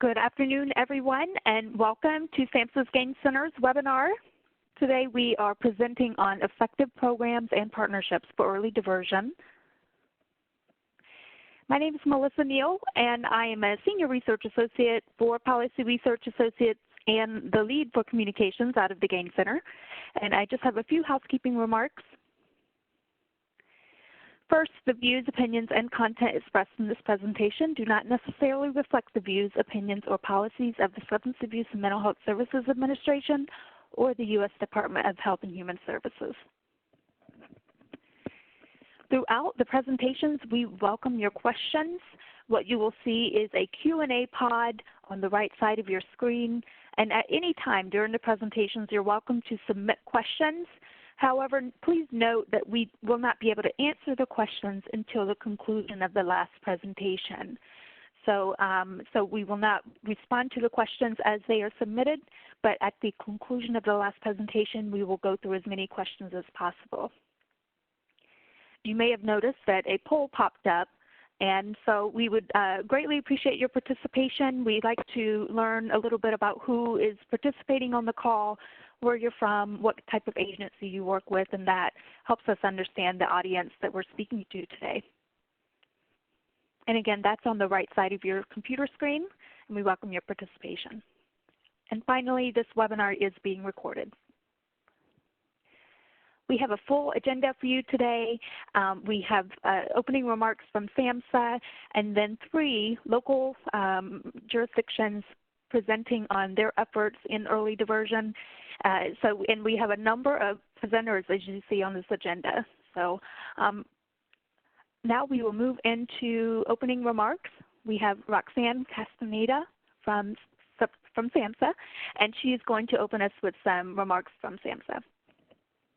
Good afternoon, everyone, and welcome to SAMHSA's Gang Center's webinar. Today we are presenting on effective programs and partnerships for early diversion. My name is Melissa Neal, and I am a Senior Research Associate for Policy Research Associates and the lead for communications out of the Gang Center. And I just have a few housekeeping remarks. First, the views, opinions, and content expressed in this presentation do not necessarily reflect the views, opinions, or policies of the Substance Abuse and Mental Health Services Administration or the U.S. Department of Health and Human Services. Throughout the presentations, we welcome your questions. What you will see is a Q&A pod on the right side of your screen, and at any time during the presentations, you're welcome to submit questions. However, please note that we will not be able to answer the questions until the conclusion of the last presentation. So we will not respond to the questions as they are submitted, but at the conclusion of the last presentation, we will go through as many questions as possible. You may have noticed that a poll popped up, and so we would greatly appreciate your participation. We'd like to learn a little bit about who is participating on the call, where you're from, what type of agency you work with, and that helps us understand the audience that we're speaking to today. And again, that's on the right side of your computer screen, and we welcome your participation. And finally, this webinar is being recorded. We have a full agenda for you today. We have opening remarks from SAMHSA, and then 3 local jurisdictions presenting on their efforts in early diversion. And we have a number of presenters, as you see on this agenda. So now we will move into opening remarks. We have Roxanne Castaneda from SAMHSA, and she is going to open us with some remarks from SAMHSA.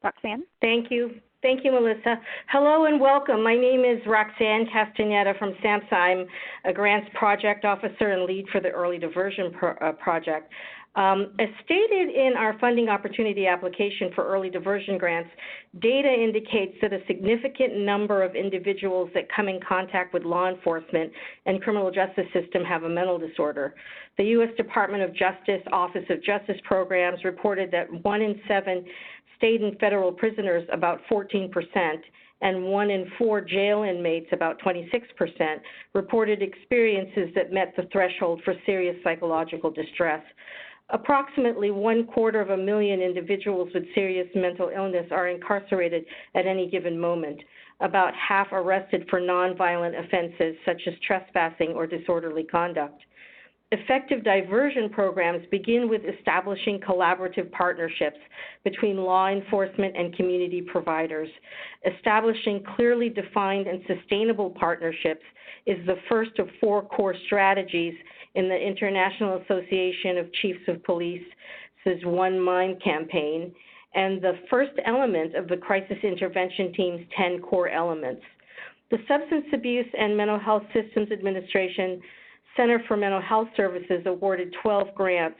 Roxanne? Thank you. Thank you, Melissa. Hello and welcome. My name is Roxanne Castaneda from SAMHSA. I'm a grants project officer and lead for the Early Diversion project. As stated in our funding opportunity application for early diversion grants, data indicates that a significant number of individuals that come in contact with law enforcement and criminal justice system have a mental disorder. The U.S. Department of Justice Office of Justice Programs reported that 1 in 7 state and federal prisoners, about 14%, and 1 in 4 jail inmates, about 26%, reported experiences that met the threshold for serious psychological distress. Approximately 250,000 individuals with serious mental illness are incarcerated at any given moment, about half arrested for nonviolent offenses such as trespassing or disorderly conduct. Effective diversion programs begin with establishing collaborative partnerships between law enforcement and community providers. Establishing clearly defined and sustainable partnerships is the first of 4 core strategies in the International Association of Chiefs of Police's One Mind campaign, and the first element of the Crisis Intervention Team's 10 core elements. The Substance Abuse and Mental Health Systems Administration Center for Mental Health Services awarded 12 grants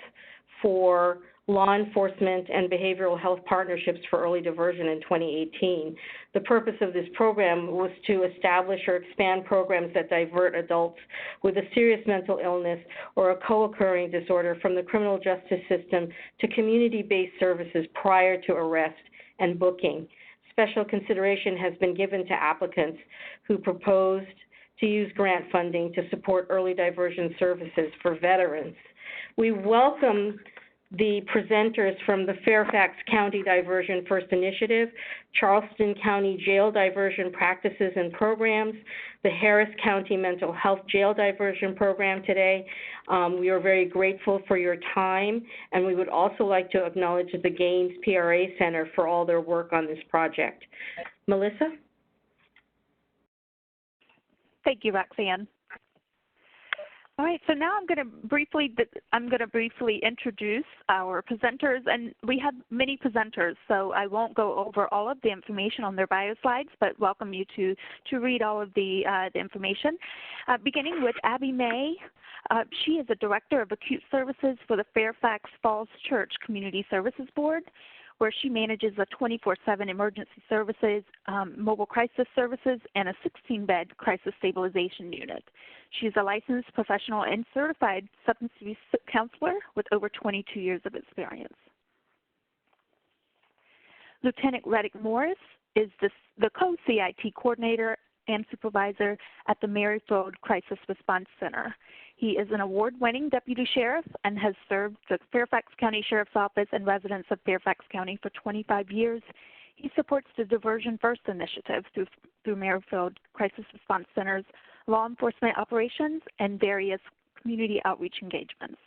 for law enforcement and behavioral health partnerships for early diversion in 2018. The purpose of this program was to establish or expand programs that divert adults with a serious mental illness or a co-occurring disorder from the criminal justice system to community-based services prior to arrest and booking. Special consideration has been given to applicants who proposed to use grant funding to support early diversion services for veterans. We welcome the presenters from the Fairfax County Diversion First Initiative, Charleston County Jail Diversion Practices and Programs, the Harris County Mental Health Jail Diversion Program today. We are very grateful for your time, and we would also like to acknowledge the Gaines PRA Center for all their work on this project. Melissa? Thank you, Roxanne. All right, so now I'm going to briefly introduce our presenters, and we have many presenters, so I won't go over all of the information on their bio slides, but welcome you to read all of the information. Beginning with Abby May. She is the Director of Acute Services for the Fairfax Falls Church Community Services Board. where she manages a 24/7 emergency services, mobile crisis services, and a 16-bed crisis stabilization unit. She is a licensed professional and certified substance abuse counselor with over 22 years of experience. Lieutenant Reddick Morris is the co-CIT coordinator and supervisor at the Maryfield Crisis Response Center. He is an award-winning deputy sheriff and has served the Fairfax County Sheriff's Office and residents of Fairfax County for 25 years. He supports the Diversion First initiative through Maryfield Crisis Response Center's law enforcement operations and various community outreach engagements.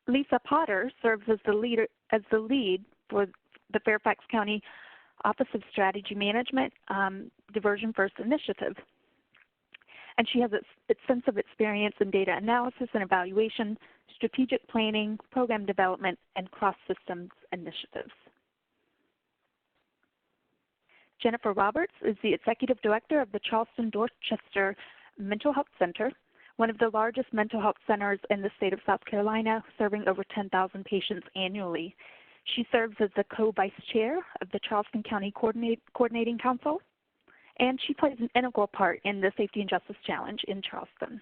Lisa Potter serves as the lead for the Fairfax County Office of Strategy Management Diversion First initiative. And she has extensive experience in data analysis and evaluation, strategic planning, program development, and cross-systems initiatives. Jennifer Roberts is the Executive Director of the Charleston Dorchester Mental Health Center, one of the largest mental health centers in the state of South Carolina, serving over 10,000 patients annually. She serves as the co-vice chair of the Charleston County Coordinating Council, and she plays an integral part in the Safety and Justice Challenge in Charleston.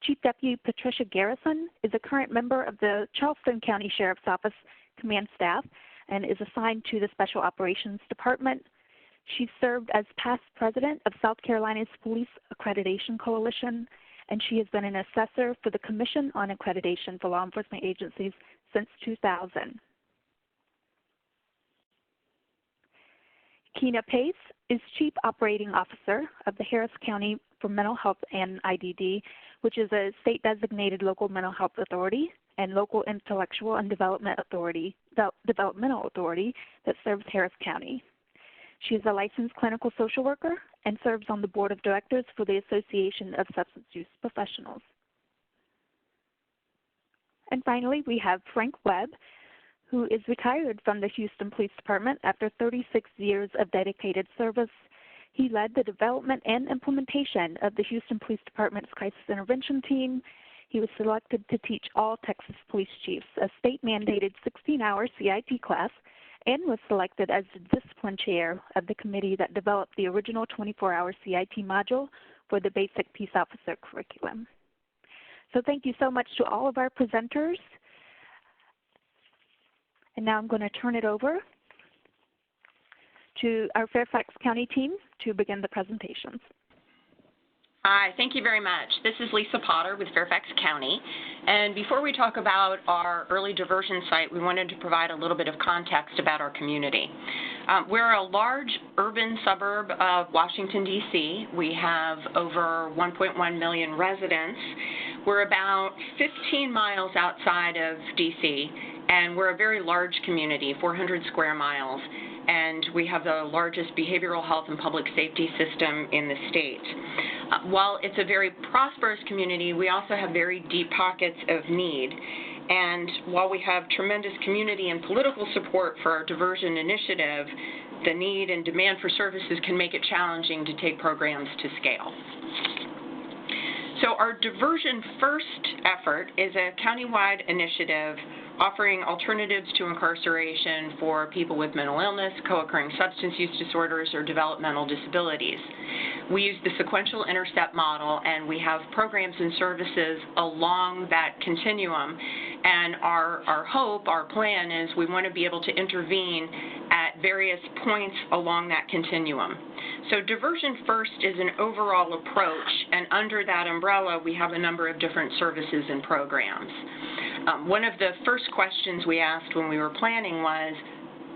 Chief Deputy Patricia Garrison is a current member of the Charleston County Sheriff's Office Command Staff and is assigned to the Special Operations Department. She served as past president of South Carolina's Police Accreditation Coalition, and she has been an assessor for the Commission on Accreditation for Law Enforcement Agencies since 2000. Keena Pace is Chief Operating Officer of the Harris County for Mental Health and IDD, which is a state-designated local mental health authority and local intellectual and developmental authority that serves Harris County. She is a licensed clinical social worker and serves on the board of directors for the Association of Substance Use Professionals. And finally, we have Frank Webb, who is retired from the Houston Police Department after 36 years of dedicated service. He led the development and implementation of the Houston Police Department's crisis intervention team. He was selected to teach all Texas police chiefs a state-mandated 16-hour CIT class and was selected as the discipline chair of the committee that developed the original 24-hour CIT module for the basic peace officer curriculum. So thank you so much to all of our presenters. And now I'm going to turn it over to our Fairfax County team to begin the presentations. Hi, thank you very much. This is Lisa Potter with Fairfax County. And before we talk about our early diversion site, we wanted to provide a little bit of context about our community. We're a large urban suburb of Washington, D.C. We have over 1.1 million residents. We're about 15 miles outside of D.C., and we're a very large community, 400 square miles, and we have the largest behavioral health and public safety system in the state. While it's a very prosperous community, we also have very deep pockets of need. And while we have tremendous community and political support for our diversion initiative, the need and demand for services can make it challenging to take programs to scale. So our Diversion First effort is a countywide initiative offering alternatives to incarceration for people with mental illness, co-occurring substance use disorders, or developmental disabilities. We use the sequential intercept model, and we have programs and services along that continuum. And our hope, our plan is we want to be able to intervene at various points along that continuum. So Diversion First is an overall approach, and under that umbrella, we have a number of different services and programs. One of the first questions we asked when we were planning was,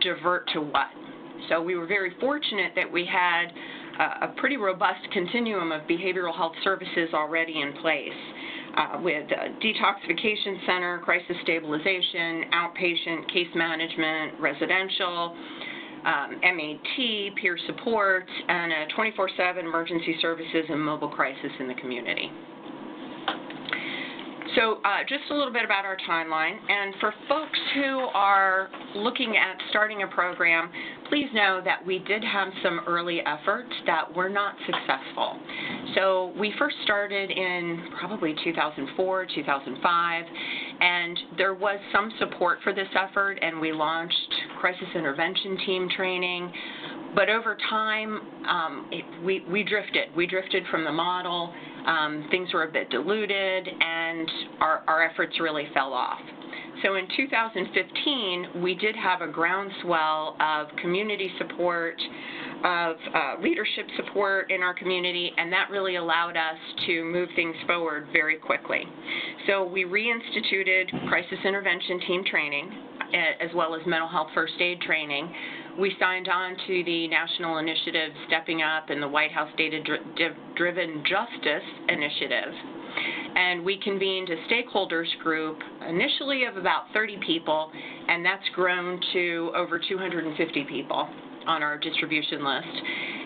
divert to what? So we were very fortunate that we had a pretty robust continuum of behavioral health services already in place with a detoxification center, crisis stabilization, outpatient, case management, residential, MAT, peer support, and a 24/7 emergency services and mobile crisis in the community. So just a little bit about our timeline, and for folks who are looking at starting a program, please know that we did have some early efforts that were not successful. So we first started in probably 2004, 2005, and there was some support for this effort, and we launched crisis intervention team training. But over time, we drifted. We drifted from the model. Things were a bit diluted, and our efforts really fell off. So in 2015, we did have a groundswell of community support, of leadership support in our community, and that really allowed us to move things forward very quickly. So we reinstituted crisis intervention team training, as well as mental health first aid training. We signed on to the national initiative Stepping Up and the White House Data-Driven Justice Initiative. And we convened a stakeholders group, initially of about 30 people, and that's grown to over 250 people on our distribution list.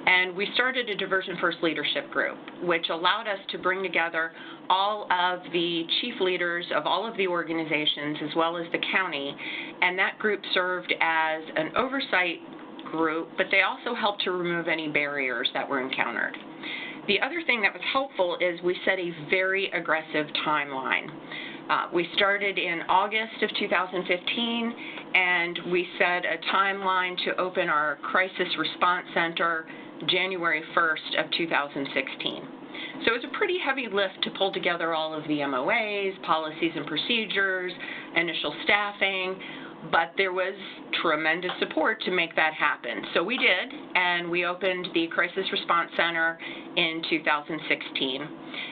And we started a Diversion First Leadership Group, which allowed us to bring together all of the chief leaders of all of the organizations, as well as the county, and that group served as an oversight group, but they also helped to remove any barriers that were encountered. The other thing that was helpful is we set a very aggressive timeline. We started in August of 2015, and we set a timeline to open our Crisis Response Center January 1st of 2016. So it was a pretty heavy lift to pull together all of the MOAs, policies and procedures, initial staffing, but there was tremendous support to make that happen. So we did, and we opened the Crisis Response Center in 2016.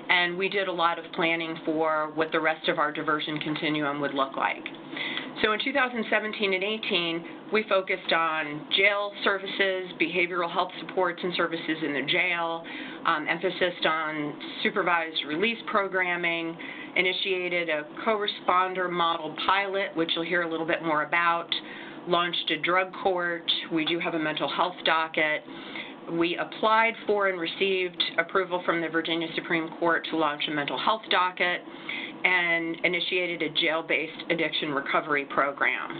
And we did a lot of planning for what the rest of our diversion continuum would look like. So in 2017 and 18, we focused on jail services, behavioral health supports and services in the jail, emphasis on supervised release programming, initiated a co-responder model pilot, which you'll hear a little bit more about, launched a drug court. We do have a mental health docket. We applied for and received approval from the Virginia Supreme Court to launch a mental health docket and initiated a jail-based addiction recovery program.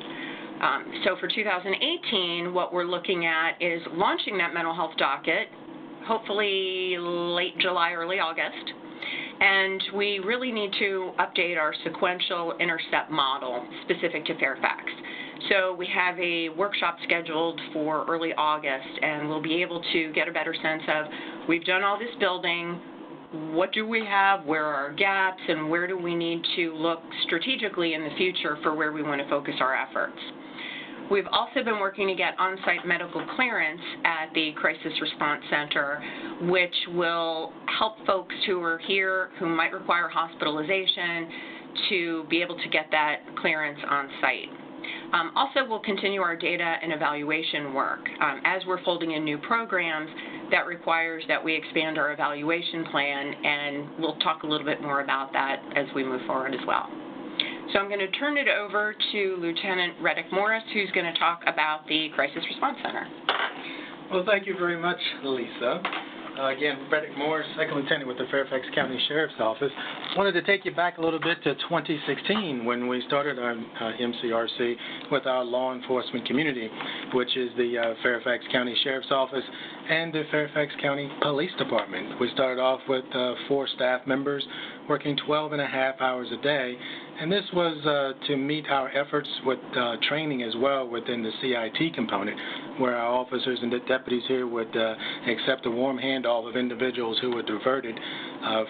So for 2018, what we're looking at is launching that mental health docket, hopefully late July, early August. And we really need to update our sequential intercept model specific to Fairfax. So we have a workshop scheduled for early August, and we'll be able to get a better sense of, we've done all this building, what do we have, where are our gaps, and where do we need to look strategically in the future for where we want to focus our efforts. We've also been working to get on-site medical clearance at the Crisis Response Center, which will help folks who are here who might require hospitalization to be able to get that clearance on site. Also, we'll continue our data and evaluation work. As we're folding in new programs, that requires that we expand our evaluation plan, and we'll talk a little bit more about that as we move forward as well. So I'm going to turn it over to Lieutenant Reddick Morris, who's going to talk about the Crisis Response Center. Well, thank you very much, Lisa. Again, Reddick Morris, Second Lieutenant with the Fairfax County Sheriff's Office. Wanted to take you back a little bit to 2016 when we started our MCRC with our law enforcement community, which is the Fairfax County Sheriff's Office and the Fairfax County Police Department. We started off with 4 staff members working 12.5 hours a day, and this was to meet our efforts with training as well within the CIT component, where our officers and the deputies here would accept a warm handoff of individuals who were diverted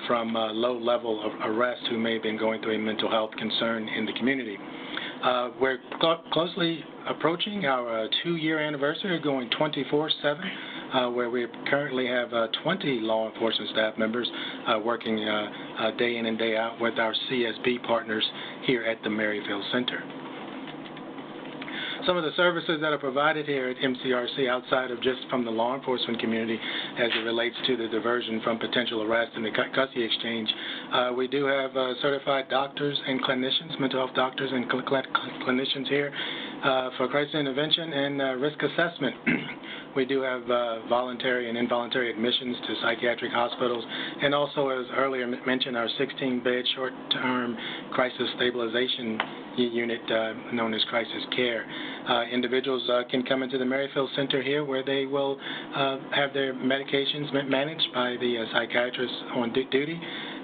from low-level of arrest who may have been going through a mental health concern in the community. We're closely approaching our 2-year anniversary, going 24/7, where we currently have 20 law enforcement staff members working day in and day out with our CSB partners here at the Maryfield Center. Some of the services that are provided here at MCRC outside of just from the law enforcement community as it relates to the diversion from potential arrest and the custody exchange, we do have certified doctors and clinicians, mental health doctors and clinicians here for crisis intervention and risk assessment. We do have voluntary and involuntary admissions to psychiatric hospitals, and also, as earlier mentioned, our 16-bed short-term crisis stabilization unit known as Crisis Care. Individuals can come into the Merrifield Center here where they will have their medications managed by the psychiatrist on duty.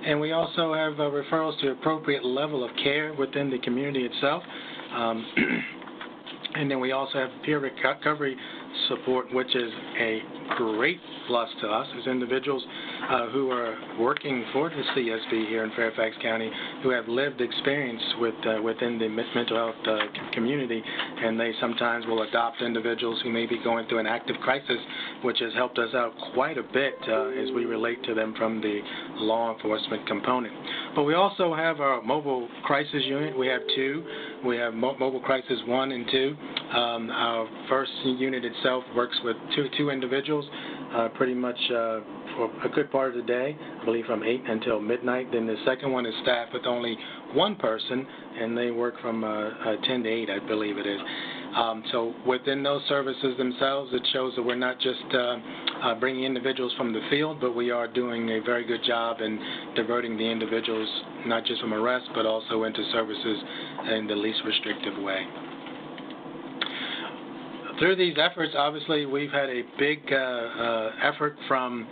And we also have referrals to appropriate level of care within the community itself. And then we also have peer recovery support, which is a great plus to us as individuals who are working for the CSB here in Fairfax County, who have lived experience within the mental health community, and they sometimes will adopt individuals who may be going through an active crisis, which has helped us out quite a bit as we relate to them from the law enforcement component. But we also have our mobile crisis unit. We have two. We have Mobile Crisis 1 and 2. Our first unit itself works with two individuals pretty much for a good part of the day, I believe from 8 until midnight. Then the second one is staffed with only one person, and they work from 10 to 8, I believe it is. So within those services themselves, it shows that we're not just bringing individuals from the field, but we are doing a very good job in diverting the individuals not just from arrest, but also into services in the least restrictive way. Through these efforts, obviously, we've had a big effort from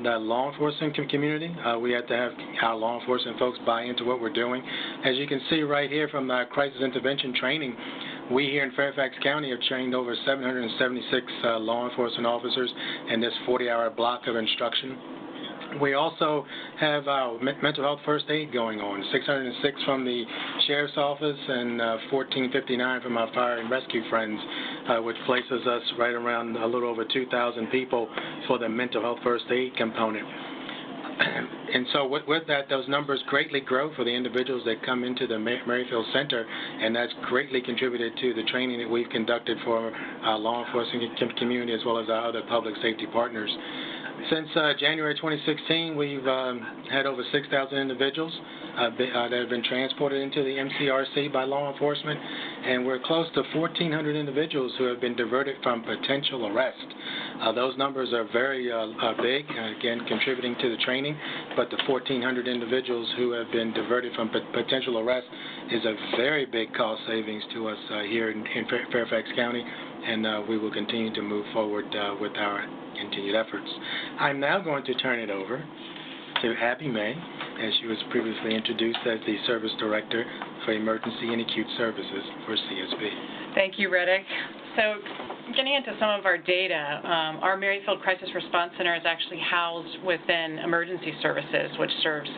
the law enforcement community. We have to have our law enforcement folks buy into what we're doing. As you can see right here from our crisis intervention training, we here in Fairfax County have trained over 776 law enforcement officers in this 40-hour block of instruction. We also have our mental health first aid going on, 606 from the Sheriff's Office and 1459 from our fire and rescue friends, which places us right around a little over 2,000 people for the mental health first aid component. And so with that, those numbers greatly grow for the individuals that come into the Merrifield Center, and that's greatly contributed to the training that we've conducted for our law enforcement community as well as our other public safety partners. Since January 2016, we've had over 6,000 individuals that have been transported into the MCRC by law enforcement, and we're close to 1,400 individuals who have been diverted from potential arrest. Those numbers are very big, again, contributing to the training, but the 1,400 individuals who have been diverted from potential arrest is a very big cost savings to us here in Fairfax County, and we will continue to move forward with our continued efforts. I'm now going to turn it over to Abby May, as she was previously introduced as the Service Director for Emergency and Acute Services for CSB. Thank you, Riddick. So getting into some of our data, our Merrifield Crisis Response Center is actually housed within emergency services, which serves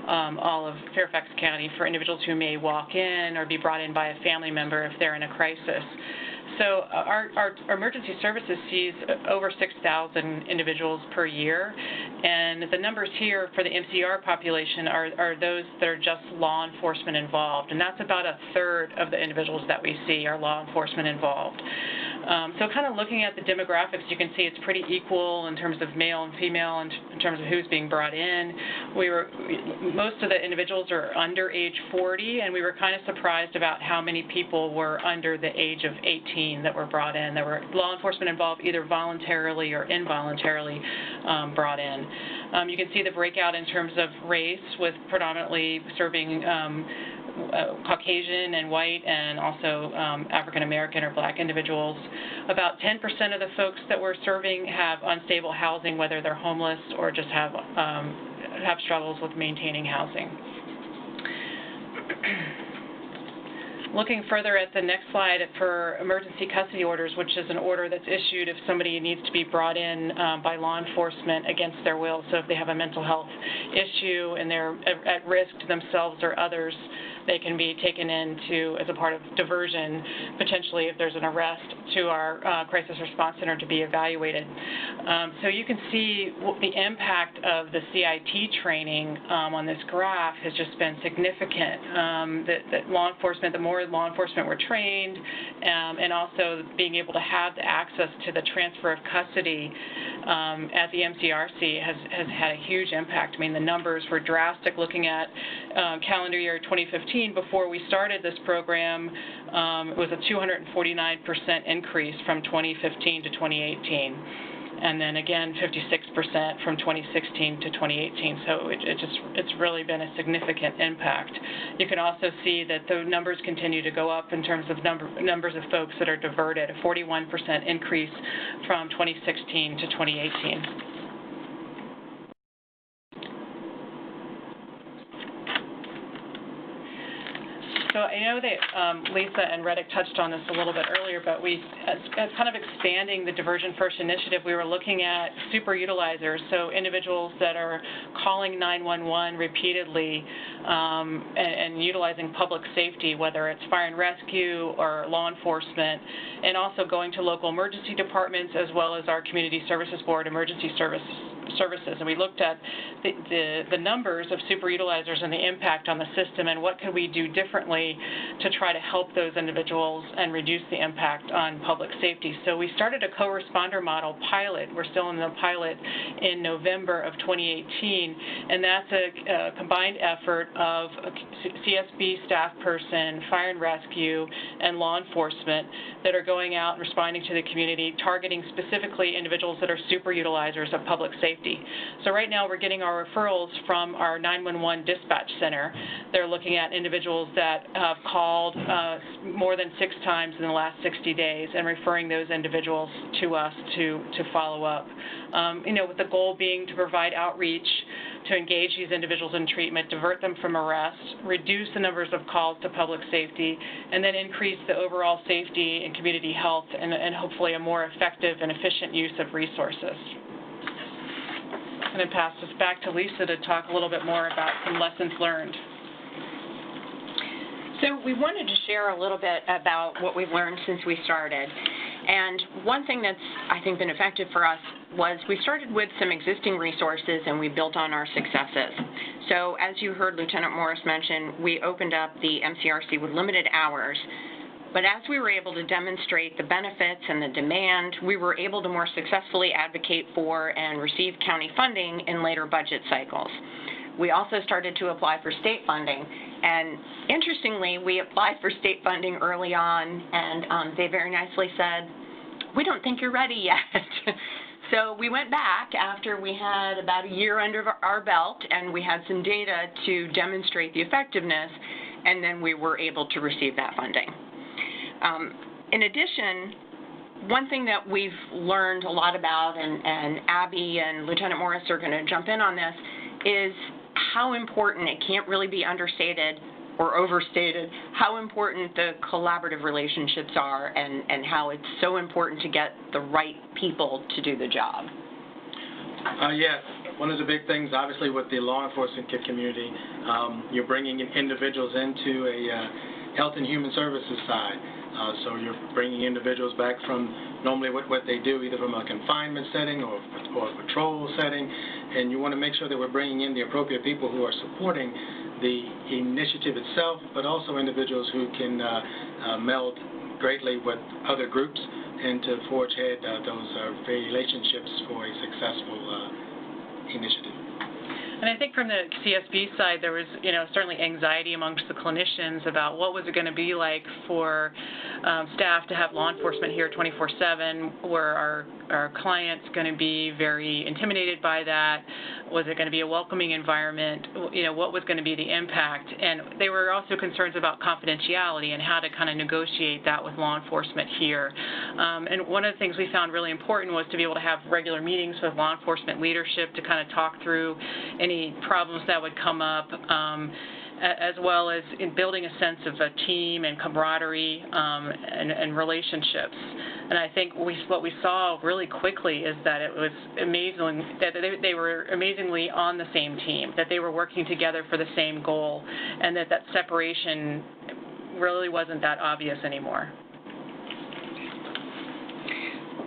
all of Fairfax County for individuals who may walk in or be brought in by a family member if they're in a crisis. So our emergency services sees over 6,000 individuals per year, and the numbers here for the MCR population are those that are just law enforcement involved, and that's about a third of the individuals that we see are law enforcement involved. So kind of looking at the demographics, you can see it's pretty equal in terms of male and female in terms of who's being brought in. Most of the individuals are under age 40, and we were kind of surprised about how many people were under the age of 18 that were brought in. There were law enforcement involved either voluntarily or involuntarily brought in. You can see the breakout in terms of race, with predominantly serving Caucasian and white, and also African American or black individuals. About 10% of the folks that we're serving have unstable housing, whether they're homeless or just have struggles with maintaining housing. Looking further at the next slide for emergency custody orders, which is an order that's issued if somebody needs to be brought in by law enforcement against their will. So if they have a mental health issue and they're at risk to themselves or others, they can be taken into as a part of diversion, potentially if there's an arrest, to our crisis response center to be evaluated. So you can see the impact of the CIT training on this graph has just been significant. That law enforcement, the more law enforcement were trained, and also being able to have the access to the transfer of custody at the MCRC has had a huge impact. I mean, the numbers were drastic. Looking at calendar year 2015, before we started this program, it was a 249% increase from 2015 to 2018. and then again 56% from 2016 to 2018. So it's really been a significant impact. You can also see that the numbers continue to go up in terms of numbers of folks that are diverted, a 41% increase from 2016 to 2018. So I know that Lisa and Reddick touched on this a little bit earlier, but as kind of expanding the Diversion First initiative, we were looking at super utilizers, so individuals that are calling 911 repeatedly and utilizing public safety, whether it's fire and rescue or law enforcement, and also going to local emergency departments as well as our Community Services Board emergency services. And we looked at the numbers of super utilizers and the impact on the system and what could we do differently to try to help those individuals and reduce the impact on public safety. So we started a co-responder model pilot. We're still in the pilot in November of 2018, and that's a combined effort of a CSB staff person, fire and rescue, and law enforcement that are going out and responding to the community, targeting specifically individuals that are super utilizers of public safety. So right now we're getting our referrals from our 911 dispatch center. They're looking at individuals that have called more than 6 times in the last 60 days and referring those individuals to us to follow up. With the goal being to provide outreach to engage these individuals in treatment, divert them from arrest, reduce the numbers of calls to public safety, and then increase the overall safety and community health and hopefully a more effective and efficient use of resources. I'm going to pass this back to Lisa to talk a little bit more about some lessons learned. So we wanted to share a little bit about what we've learned since we started. And one thing that's, I think, been effective for us was we started with some existing resources and we built on our successes. So as you heard Lieutenant Morris mention, we opened up the MCRC with limited hours. But as we were able to demonstrate the benefits and the demand, we were able to more successfully advocate for and receive county funding in later budget cycles. We also started to apply for state funding. And interestingly, we applied for state funding early on, and they very nicely said, "We don't think you're ready yet." So we went back after we had about a year under our belt, and we had some data to demonstrate the effectiveness, and then we were able to receive that funding. In addition, one thing that we've learned a lot about, and Abby and Lieutenant Morris are going to jump in on this, is how important, it can't really be understated or overstated, how important the collaborative relationships are and how it's so important to get the right people to do the job. Yes. One of the big things, obviously, with the law enforcement community, you're bringing individuals into a health and human services side. So you're bringing individuals back from normally what they do, either from a confinement setting or a patrol setting, and you want to make sure that we're bringing in the appropriate people who are supporting the initiative itself, but also individuals who can meld greatly with other groups and to forge ahead those relationships for a successful initiative. And I think from the CSB side, there was, certainly anxiety amongst the clinicians about what was it going to be like for staff to have law enforcement here 24/7. Were our clients going to be very intimidated by that? Was it going to be a welcoming environment? What was going to be the impact? And they were also concerns about confidentiality and how to kind of negotiate that with law enforcement here. And one of the things we found really important was to be able to have regular meetings with law enforcement leadership to kind of talk through any problems that would come up, as well as in building a sense of a team and camaraderie and relationships. And I think what we saw really quickly is that it was amazing that they were amazingly on the same team, that they were working together for the same goal, and that separation really wasn't that obvious anymore.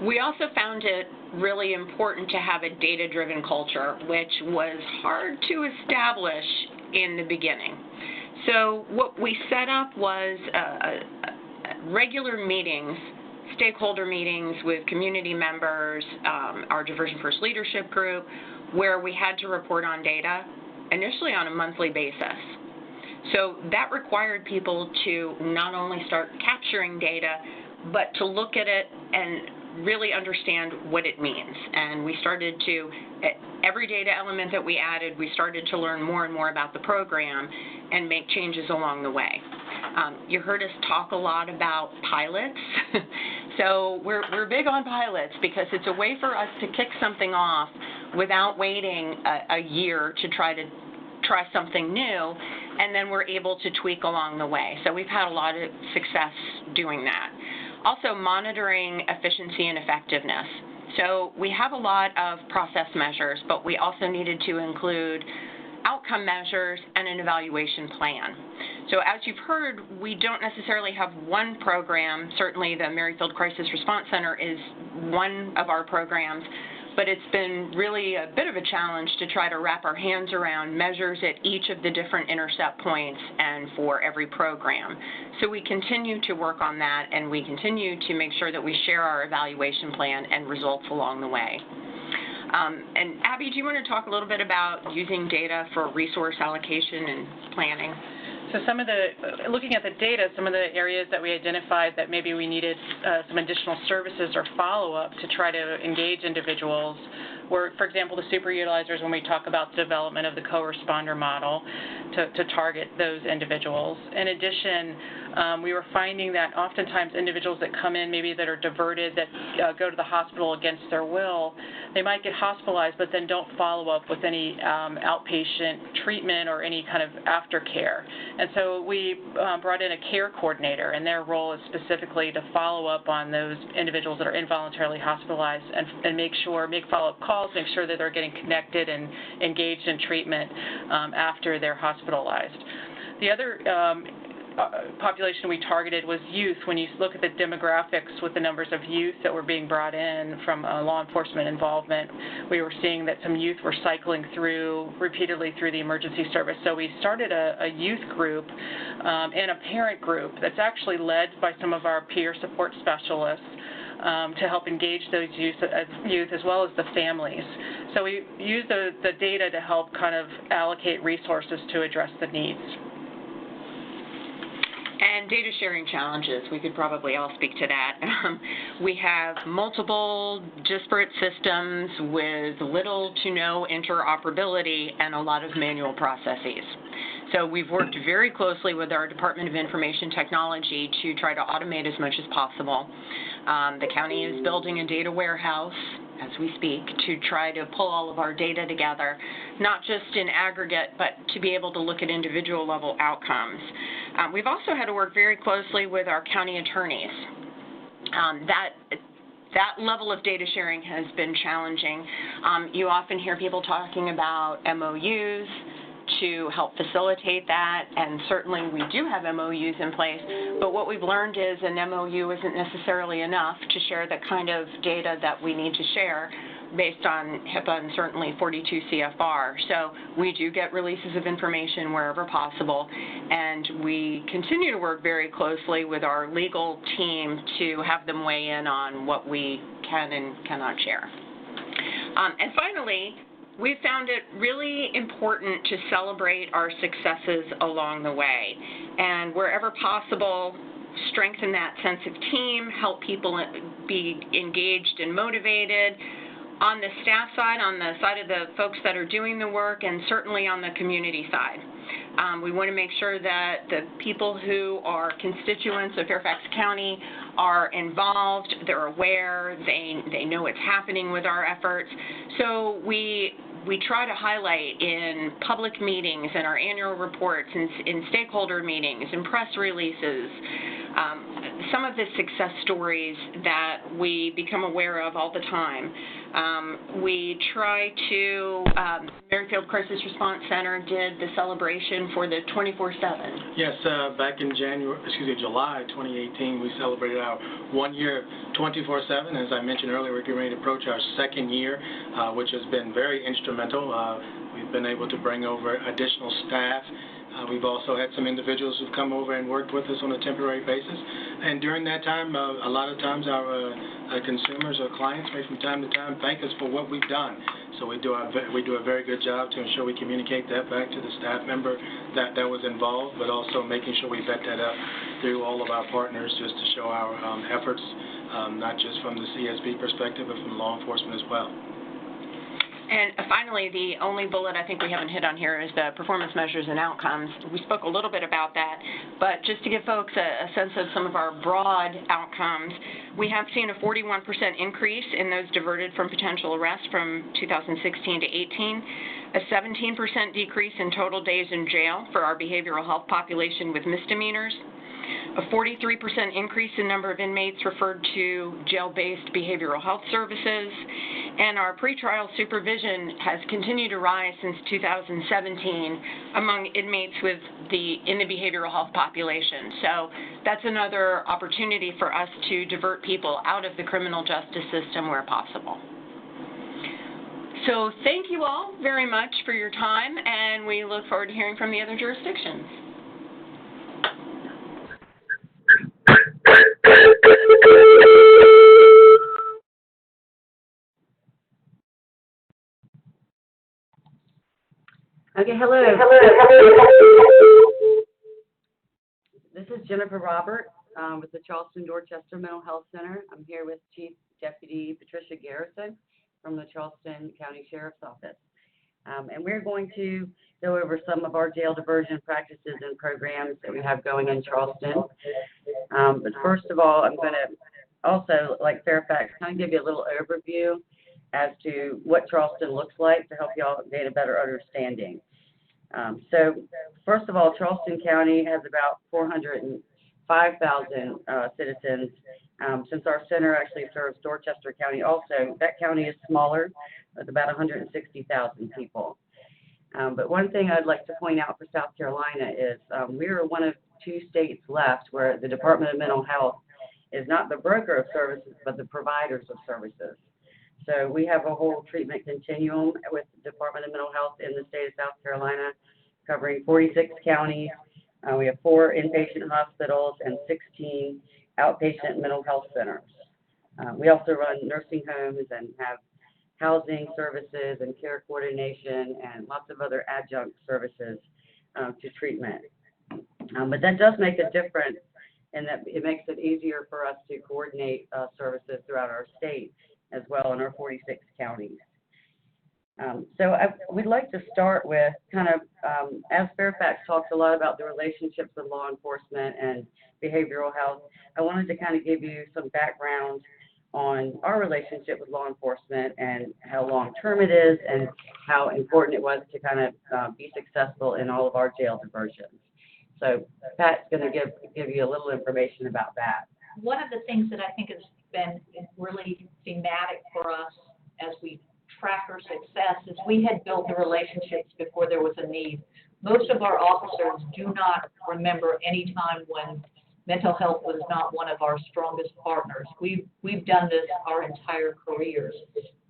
We also found it really important to have a data-driven culture, which was hard to establish in the beginning. So what we set up was regular meetings, stakeholder meetings with community members, our Diversion First leadership group, where we had to report on data, initially on a monthly basis. So that required people to not only start capturing data, but to look at it and really understand what it means. And we started to, every data element that we added, we started to learn more and more about the program and make changes along the way. You heard us talk a lot about pilots. So we're big on pilots because it's a way for us to kick something off without waiting a year to try something new, and then we're able to tweak along the way. So we've had a lot of success doing that. Also, monitoring efficiency and effectiveness. So we have a lot of process measures, but we also needed to include outcome measures and an evaluation plan. So as you've heard, we don't necessarily have one program. Certainly the Merrifield Crisis Response Center is one of our programs, but it's been really a bit of a challenge to try to wrap our hands around measures at each of the different intercept points and for every program. So we continue to work on that, and we continue to make sure that we share our evaluation plan and results along the way. And Abby, do you want to talk a little bit about using data for resource allocation and planning? So looking at the data, some of the areas that we identified that maybe we needed some additional services or follow-up to try to engage individuals were, for example, the super utilizers when we talk about the development of the co-responder model to target those individuals. In addition, we were finding that oftentimes individuals that come in maybe that are diverted, that go to the hospital against their will, they might get hospitalized but then don't follow up with any outpatient treatment or any kind of aftercare. And so we brought in a care coordinator, and their role is specifically to follow up on those individuals that are involuntarily hospitalized and make follow-up calls, make sure that they're getting connected and engaged in treatment after they're hospitalized. The other population we targeted was youth. When you look at the demographics with the numbers of youth that were being brought in from law enforcement involvement, we were seeing that some youth were cycling repeatedly through the emergency service. So we started a youth group and a parent group that's actually led by some of our peer support specialists to help engage those youth as well as the families. So we use the data to help kind of allocate resources to address the needs. And data sharing challenges, we could probably all speak to that. We have multiple disparate systems with little to no interoperability and a lot of manual processes. So we've worked very closely with our Department of Information Technology to try to automate as much as possible. The county is building a data warehouse as we speak to try to pull all of our data together, not just in aggregate, but to be able to look at individual level outcomes. We've also had to work very closely with our county attorneys. That level of data sharing has been challenging. You often hear people talking about MOUs to help facilitate that, and certainly we do have MOUs in place, but what we've learned is an MOU isn't necessarily enough to share the kind of data that we need to share based on HIPAA and certainly 42 CFR. So we do get releases of information wherever possible, and we continue to work very closely with our legal team to have them weigh in on what we can and cannot share. And finally, we found it really important to celebrate our successes along the way, and wherever possible, strengthen that sense of team, help people be engaged and motivated on the staff side, on the side of the folks that are doing the work, and certainly on the community side. We want to make sure that the people who are constituents of Fairfax County are involved, they're aware, they know what's happening with our efforts. So we try to highlight in public meetings and our annual reports, in stakeholder meetings, in press releases, some of the success stories that we become aware of all the time. We try to, Merrifield Crisis Response Center did the celebration for the 24/7. Yes, back in July 2018, we celebrated our 1 year 24/7. As I mentioned earlier, we're getting ready to approach our second year, which has been very instrumental. We've been able to bring over additional staff. We've also had some individuals who've come over and worked with us on a temporary basis. And during that time, a lot of times our consumers or clients may from time to time thank us for what we've done. So we do a very good job to ensure we communicate that back to the staff member that was involved, but also making sure we vet that up through all of our partners just to show our efforts not just from the CSB perspective, but from law enforcement as well. And finally, the only bullet I think we haven't hit on here is the performance measures and outcomes. We spoke a little bit about that, but just to give folks a sense of some of our broad outcomes, we have seen a 41% increase in those diverted from potential arrest from 2016 to 18, a 17% decrease in total days in jail for our behavioral health population with misdemeanors, a 43% increase in number of inmates referred to jail-based behavioral health services, and our pretrial supervision has continued to rise since 2017 among inmates in the behavioral health population. So that's another opportunity for us to divert people out of the criminal justice system where possible. So thank you all very much for your time, and we look forward to hearing from the other jurisdictions. Okay, hello. This is Jennifer Robert with the Charleston Dorchester Mental Health Center. I'm here with Chief Deputy Patricia Garrison from the Charleston County Sheriff's Office. And we're going to go over some of our jail diversion practices and programs that we have going in Charleston. But first of all, I'm going to also, like Fairfax, kind of give you a little overview as to what Charleston looks like to help y'all gain a better understanding. So first of all, Charleston County has about 405,000 citizens. Since our center actually serves Dorchester County also, that county is smaller with about 160,000 people. But one thing I'd like to point out for South Carolina is we are one of 2 states left where the Department of Mental Health is not the broker of services, but the providers of services. So we have a whole treatment continuum with the Department of Mental Health in the state of South Carolina, covering 46 counties. We have 4 inpatient hospitals and 16 outpatient mental health centers. We also run nursing homes and have housing services and care coordination and lots of other adjunct services to treatment. But that does make a difference in that it makes it easier for us to coordinate services throughout our state as well in our 46 counties. So we'd like to start with kind of, as Fairfax talks a lot about the relationships with law enforcement and behavioral health, I wanted to kind of give you some background on our relationship with law enforcement and how long-term it is and how important it was to kind of be successful in all of our jail diversions. So Pat's going to give you a little information about that. One of the things that I think has been really thematic for us as we track our success is we had built the relationships before there was a need. Most of our officers do not remember any time when mental health was not one of our strongest partners. We've done this our entire careers,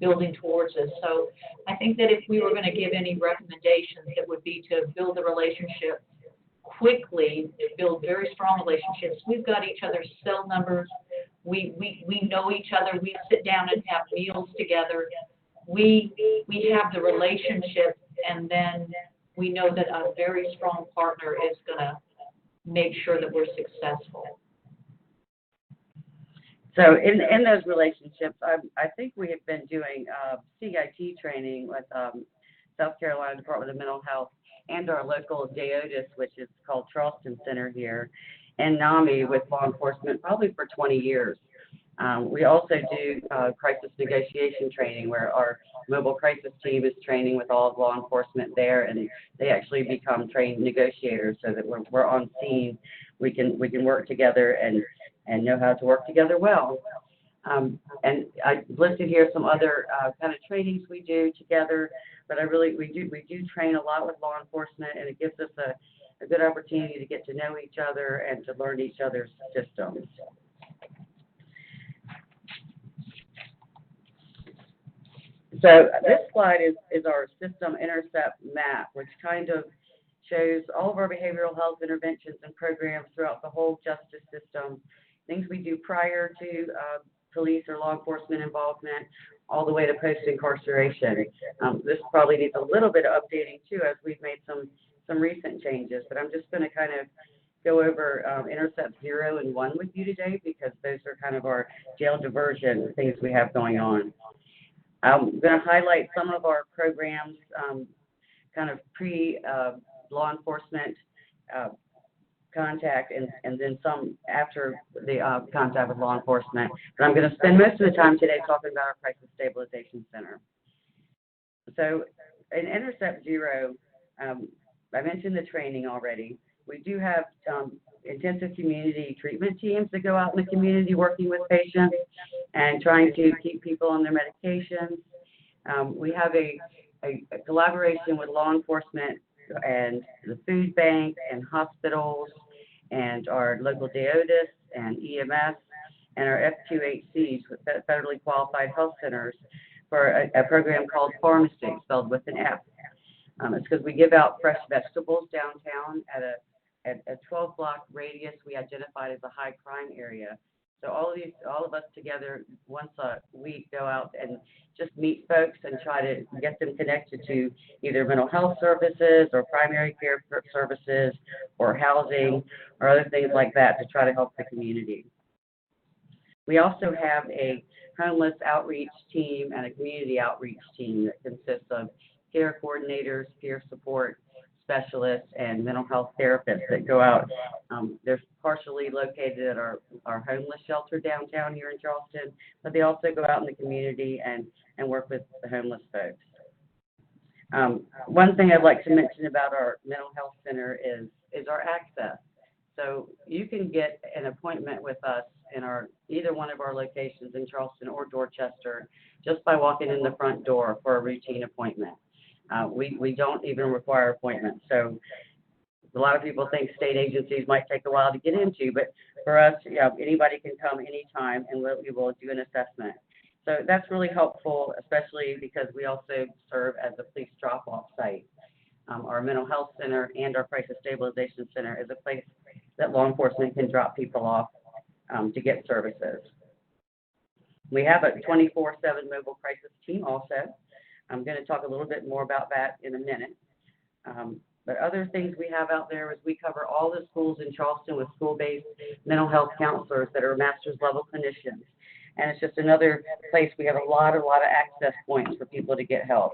building towards this. So I think that if we were going to give any recommendations, it would be to build the relationship quickly, to build very strong relationships. We've got each other's cell numbers. We know each other. We sit down and have meals together. We have the relationship, and then we know that a very strong partner is going to make sure that we're successful. So in those relationships, I think we have been doing CIT training with South Carolina Department of Mental Health and our local DEODIS, which is called Charleston Center here, and NAMI with law enforcement probably for 20 years. We also do crisis negotiation training where our mobile crisis team is training with all of law enforcement there, and they actually become trained negotiators so that when we're on scene, we can work together and know how to work together well. And I listed here some other kind of trainings we do together, but we do train a lot with law enforcement, and it gives us a good opportunity to get to know each other and to learn each other's systems. So this slide is our system intercept map, which kind of shows all of our behavioral health interventions and programs throughout the whole justice system, things we do prior to police or law enforcement involvement, all the way to post-incarceration. This probably needs a little bit of updating too, as we've made some recent changes, but I'm just going to kind of go over Intercept 0 and 1 with you today because those are kind of our jail diversion things we have going on. I'm going to highlight some of our programs, kind of pre-law enforcement contact and then some after the contact with law enforcement. But I'm going to spend most of the time today talking about our Crisis Stabilization Center. So in Intercept 0, I mentioned the training already. We do have intensive community treatment teams that go out in the community working with patients and trying to keep people on their medications. We have a collaboration with law enforcement and the food bank and hospitals and our local DODIS and EMS and our FQHCs, with federally qualified health centers, for a program called Pharmacy, spelled with an F. It's because we give out fresh vegetables downtown at a 12-block radius we identified as a high crime area. So all of us together once a week go out and just meet folks and try to get them connected to either mental health services or primary care services or housing or other things like that to try to help the community. We also have a homeless outreach team and a community outreach team that consists of care coordinators, peer support specialists, and mental health therapists that go out. They're partially located at our homeless shelter downtown here in Charleston, but they also go out in the community and work with the homeless folks. One thing I'd like to mention about our mental health center is our access. So you can get an appointment with us in either one of our locations in Charleston or Dorchester just by walking in the front door for a routine appointment. We don't even require appointments. So a lot of people think state agencies might take a while to get into, but for us, anybody can come anytime and we will do an assessment. So that's really helpful, especially because we also serve as a police drop-off site. Our mental health center and our crisis stabilization center is a place that law enforcement can drop people off to get services. We have a 24/7 mobile crisis team also. I'm going to talk a little bit more about that in a minute. But other things we have out there is we cover all the schools in Charleston with school-based mental health counselors that are master's level clinicians. And it's just another place we have a lot of access points for people to get help.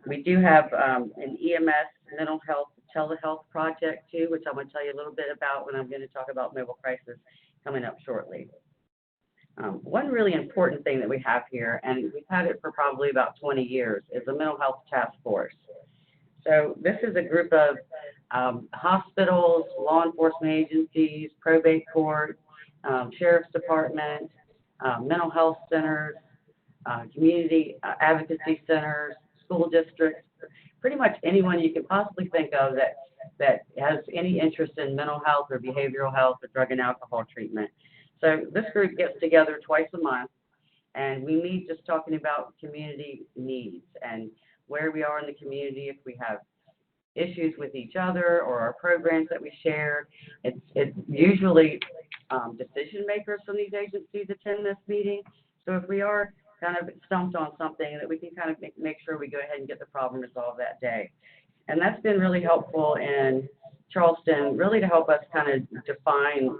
We do have an EMS mental health telehealth project too, which I'm going to tell you a little bit about when I'm going to talk about mobile crisis coming up shortly. One really important thing that we have here, and we've had it for probably about 20 years, is the Mental Health Task Force. So this is a group of hospitals, law enforcement agencies, probate court, sheriff's department, mental health centers, community advocacy centers, school districts, pretty much anyone you could possibly think of that has any interest in mental health or behavioral health or drug and alcohol treatment. So this group gets together twice a month, and we meet just talking about community needs and where we are in the community, if we have issues with each other or our programs that we share. It's usually decision makers from these agencies attend this meeting. So if we are kind of stumped on something, that we can kind of make sure we go ahead and get the problem resolved that day. And that's been really helpful in Charleston, really to help us kind of define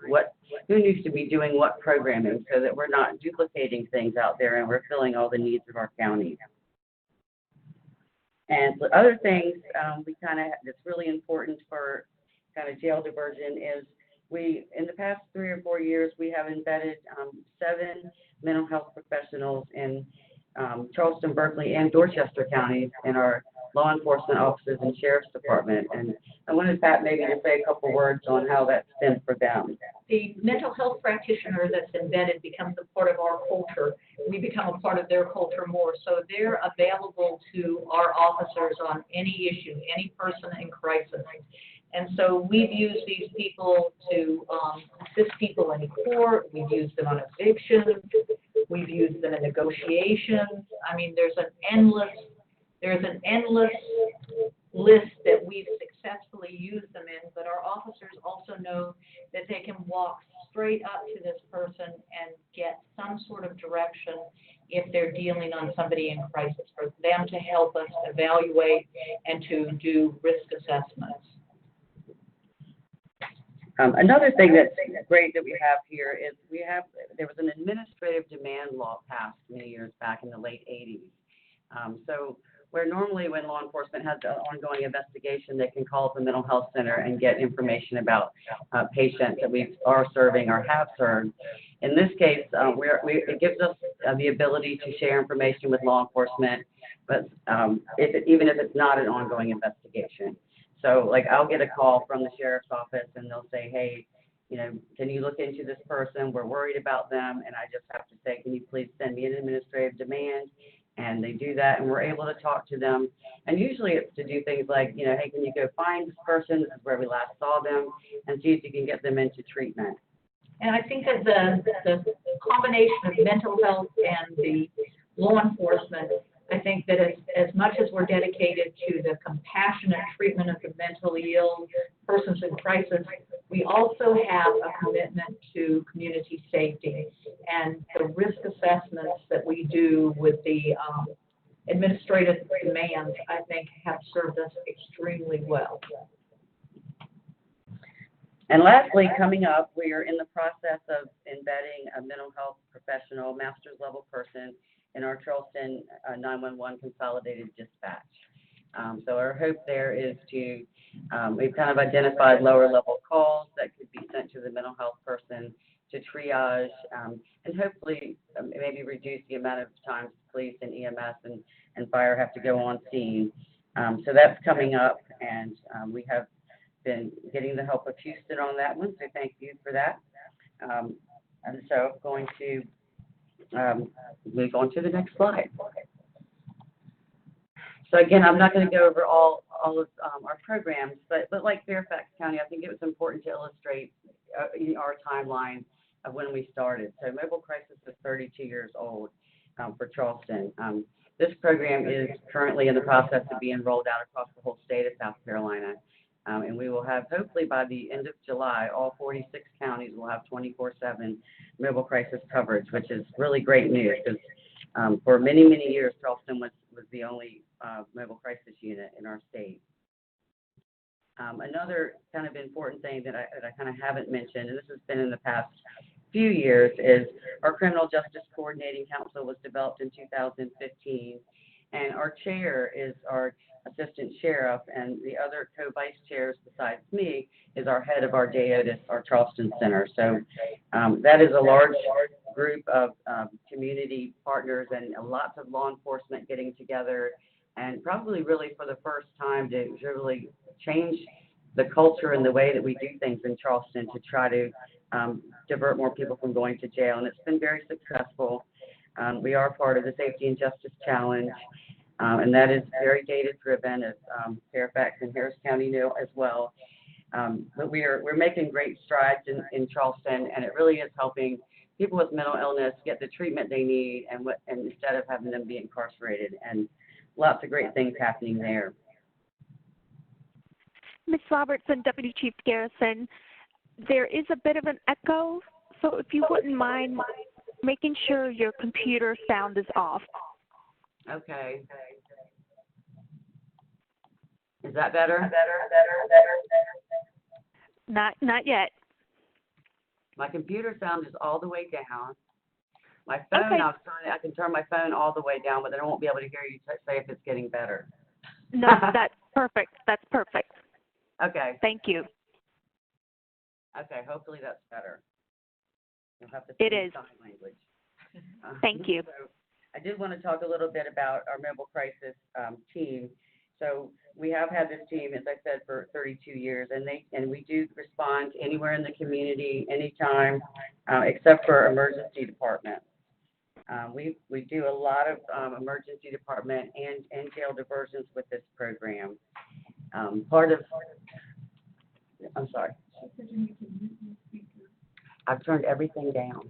who needs to be doing what programming so that we're not duplicating things out there and we're filling all the needs of our county. And other things that's really important for kind of jail diversion is in the past 3 or 4 years, we have embedded 7 mental health professionals in Charleston, Berkeley, and Dorchester counties in our law enforcement offices and sheriff's department. And I wanted Pat maybe to say a couple words on how that's been for them. The mental health practitioner that's embedded becomes a part of our culture. We become a part of their culture more. So they're available to our officers on any issue, any person in crisis. And so we've used these people to assist people in court. We've used them on eviction. We've used them in negotiations. I mean, there's an endless list that we've successfully used them in, but our officers also know that they can walk straight up to this person and get some sort of direction if they're dealing on somebody in crisis, for them to help us evaluate and to do risk assessments. Another thing that's great that we have here is there was an administrative demand law passed many years back in the late 80s. So where normally when law enforcement has an ongoing investigation, they can call the mental health center and get information about patients that we are serving or have served. In this case, it gives us the ability to share information with law enforcement, but even if it's not an ongoing investigation. So, like, I'll get a call from the sheriff's office, and they'll say, hey, can you look into this person? We're worried about them. And I just have to say, can you please send me an administrative demand? And they do that, and we're able to talk to them. And usually it's to do things like, hey, can you go find this person? This is where we last saw them, and see if you can get them into treatment. And I think that the combination of mental health and the law enforcement, I think that as much as we're dedicated to the compassionate treatment of the mentally ill persons in crisis, we also have a commitment to community safety. And the risk assessments that we do with the administrative demands, I think, have served us extremely well. And lastly, coming up, we are in the process of embedding a mental health professional, master's level person in our Charleston 911 consolidated dispatch. So our hope there is to, we've kind of identified lower level calls that could be sent to the mental health person to triage, and hopefully maybe reduce the amount of times police and EMS and fire have to go on scene. So that's coming up, and we have been getting the help of Houston on that one, so thank you for that. And so I'm going to move on to the next slide. So again, I'm not going to go over all of our programs, but like Fairfax County, I think it was important to illustrate our timeline of when we started. So Mobile Crisis is 32 years old for Charleston. This program is currently in the process of being rolled out across the whole state of South Carolina. And we will have, hopefully by the end of July, all 46 counties will have 24/7 mobile crisis coverage, which is really great news because for many, many years, Charleston was the only mobile crisis unit in our state. Another kind of important thing that I kind of haven't mentioned, and this has been in the past few years, is our Criminal Justice Coordinating Council was developed in 2015, and our chair is our assistant sheriff, and the other co-vice chairs besides me is our head of our DAODIS, our Charleston Center. So that is a large group of community partners and lots of law enforcement getting together, and probably really for the first time to really change the culture and the way that we do things in Charleston to try to divert more people from going to jail, and it's been very successful. We are part of the Safety and Justice Challenge, and that is very data-driven, as Fairfax and Harris County know as well. But we're making great strides in Charleston, and it really is helping people with mental illness get the treatment they need, and instead of having them be incarcerated, and lots of great things happening there. Ms. Robertson, Deputy Chief Garrison, there is a bit of an echo, so if you wouldn't mind making sure your computer sound is off. Okay. Is that better? Not yet. My computer sound is all the way down. My phone, okay. I can turn my phone all the way down, but then I won't be able to hear you say if it's getting better. No, that's perfect. That's perfect. Okay. Thank you. Okay, hopefully that's better. You'll have to it is. Sign language. Thank you. So I did want to talk a little bit about our mobile crisis team. So we have had this team, as I said, for 32 years, and we do respond anywhere in the community, anytime, except for emergency departments. We do a lot of emergency department and jail diversions with this program. I'm sorry. I've turned everything down.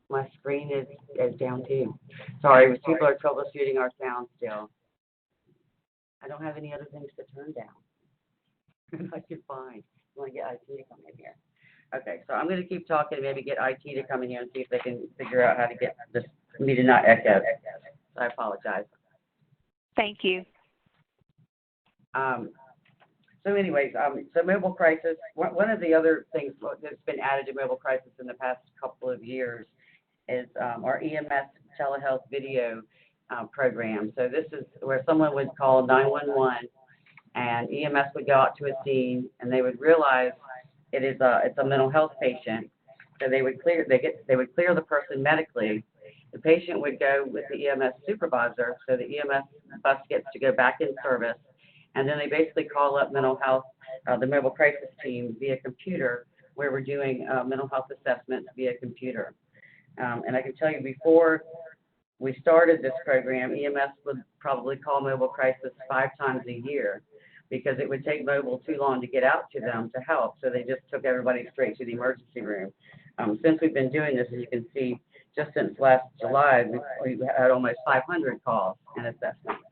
My screen is down too. Sorry, people are troubleshooting our sound still. I don't have any other things to turn down. I could find. I want to get IT to come in here. Okay, so I'm going to keep talking, maybe get IT to come in here and see if they can figure out how to get this, me to not echo. So I apologize. Thank you. So anyways, so mobile crisis, one of the other things that's been added to mobile crisis in the past couple of years is our EMS telehealth video program. So this is where someone would call 911 and EMS would go out to a scene and they would realize it's a mental health patient. So they would clear the person medically. The patient would go with the EMS supervisor, so the EMS bus gets to go back in service, and then they basically call up mental health, the mobile crisis team via computer, where we're doing mental health assessments via computer. And I can tell you, before we started this program, EMS would probably call mobile crisis 5 times a year because it would take mobile too long to get out to them to help, so they just took everybody straight to the emergency room. Since we've been doing this, as you can see, just since last July, we've had almost 500 calls and assessments.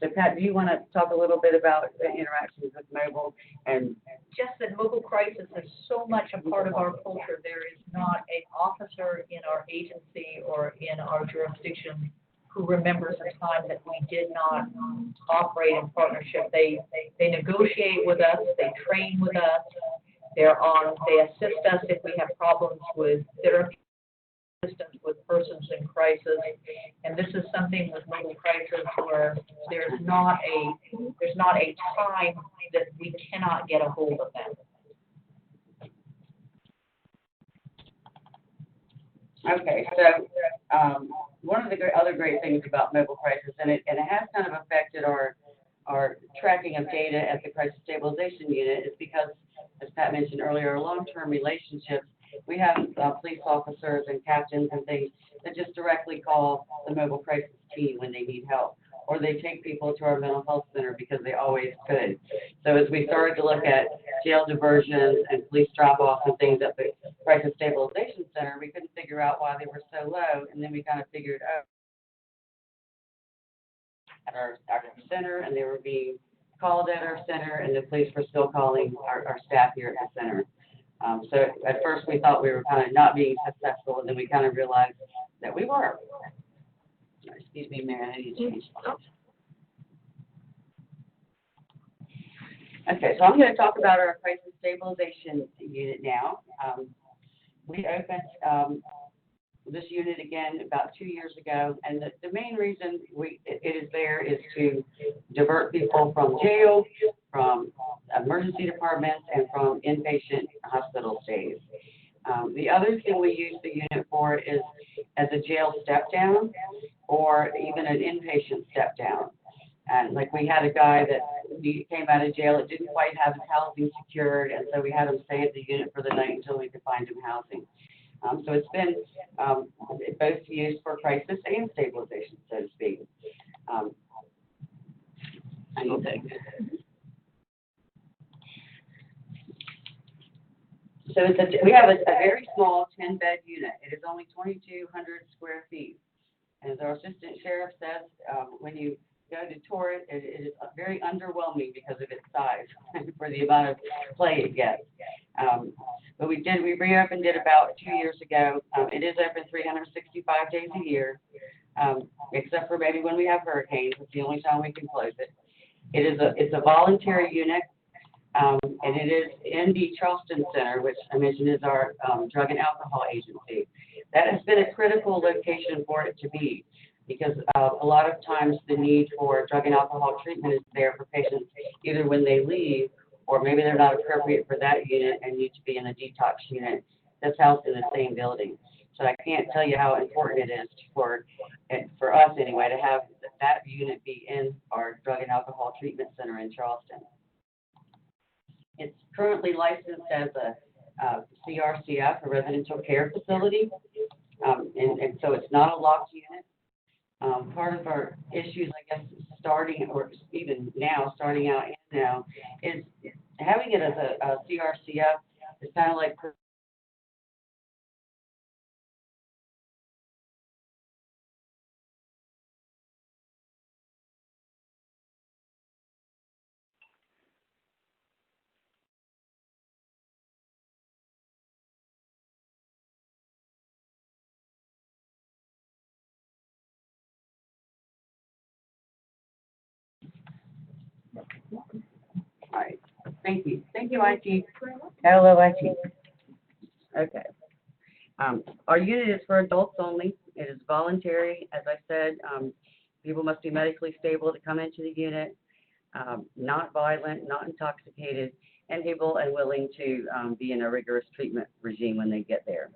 So, Pat, do you want to talk a little bit about the interactions with mobile? And just that mobile crisis is so much a part of our culture. There is not an officer in our agency or in our jurisdiction who remembers a time that we did not operate in partnership. They negotiate with us, they train with us, they assist us if we have problems with therapy, assistance with persons in crisis, and this is something with mobile crisis where there's not a time that we cannot get a hold of them. Okay, so one of the other great things about mobile crisis, and it has kind of affected our tracking of data at the Crisis Stabilization Unit, is because, as Pat mentioned earlier, our long-term relationships. We have police officers and captains and things that just directly call the mobile crisis team when they need help, or they take people to our mental health center because they always could. So as we started to look at jail diversions and police drop-offs and things at the Crisis Stabilization Center, we couldn't figure out why they were so low, and then we kind of figured out at our center, and they were being called at our center, and the police were still calling our staff here at the center. So at first we thought we were kind of not being successful, and then we kind of realized that we were. Excuse me, Mary, I need to change slides. Okay, so I'm going to talk about our Crisis Stabilization Unit now. We opened this unit again about 2 years ago, and the main reason it is there is to divert people from jail, from emergency departments, and from inpatient hospital stays. The other thing we use the unit for is as a jail step down or even an inpatient step down. And like we had a guy that came out of jail, it didn't quite have his housing secured, and so we had him stay at the unit for the night until we could find him housing. So it's been both used for crisis and stabilization, so to speak. So we have a very small 10-bed unit. It is only 2,200 square feet. And as our assistant sheriff says, when you go to tour it, it is very underwhelming because of its size for the amount of play it gets. But we reopened it about 2 years ago. It is open 365 days a year, except for maybe when we have hurricanes. It's the only time we can close it. It's a voluntary unit, and it is in the Charleston Center, which I mentioned is our drug and alcohol agency. That has been a critical location for it to be, because a lot of times the need for drug and alcohol treatment is there for patients either when they leave, or maybe they're not appropriate for that unit and need to be in a detox unit that's housed in the same building. So I can't tell you how important it is for us anyway to have that unit be in our drug and alcohol treatment center in Charleston. It's currently licensed as a CRCF, a residential care facility, and so it's not a locked unit. Part of our issues, I guess, starting out now, is having it as a CRCF is kind of like Thank you. Thank you, IT. Hello, IT. Okay. Our unit is for adults only. It is voluntary. As I said, people must be medically stable to come into the unit, not violent, not intoxicated, and able and willing to be in a rigorous treatment regime when they get there.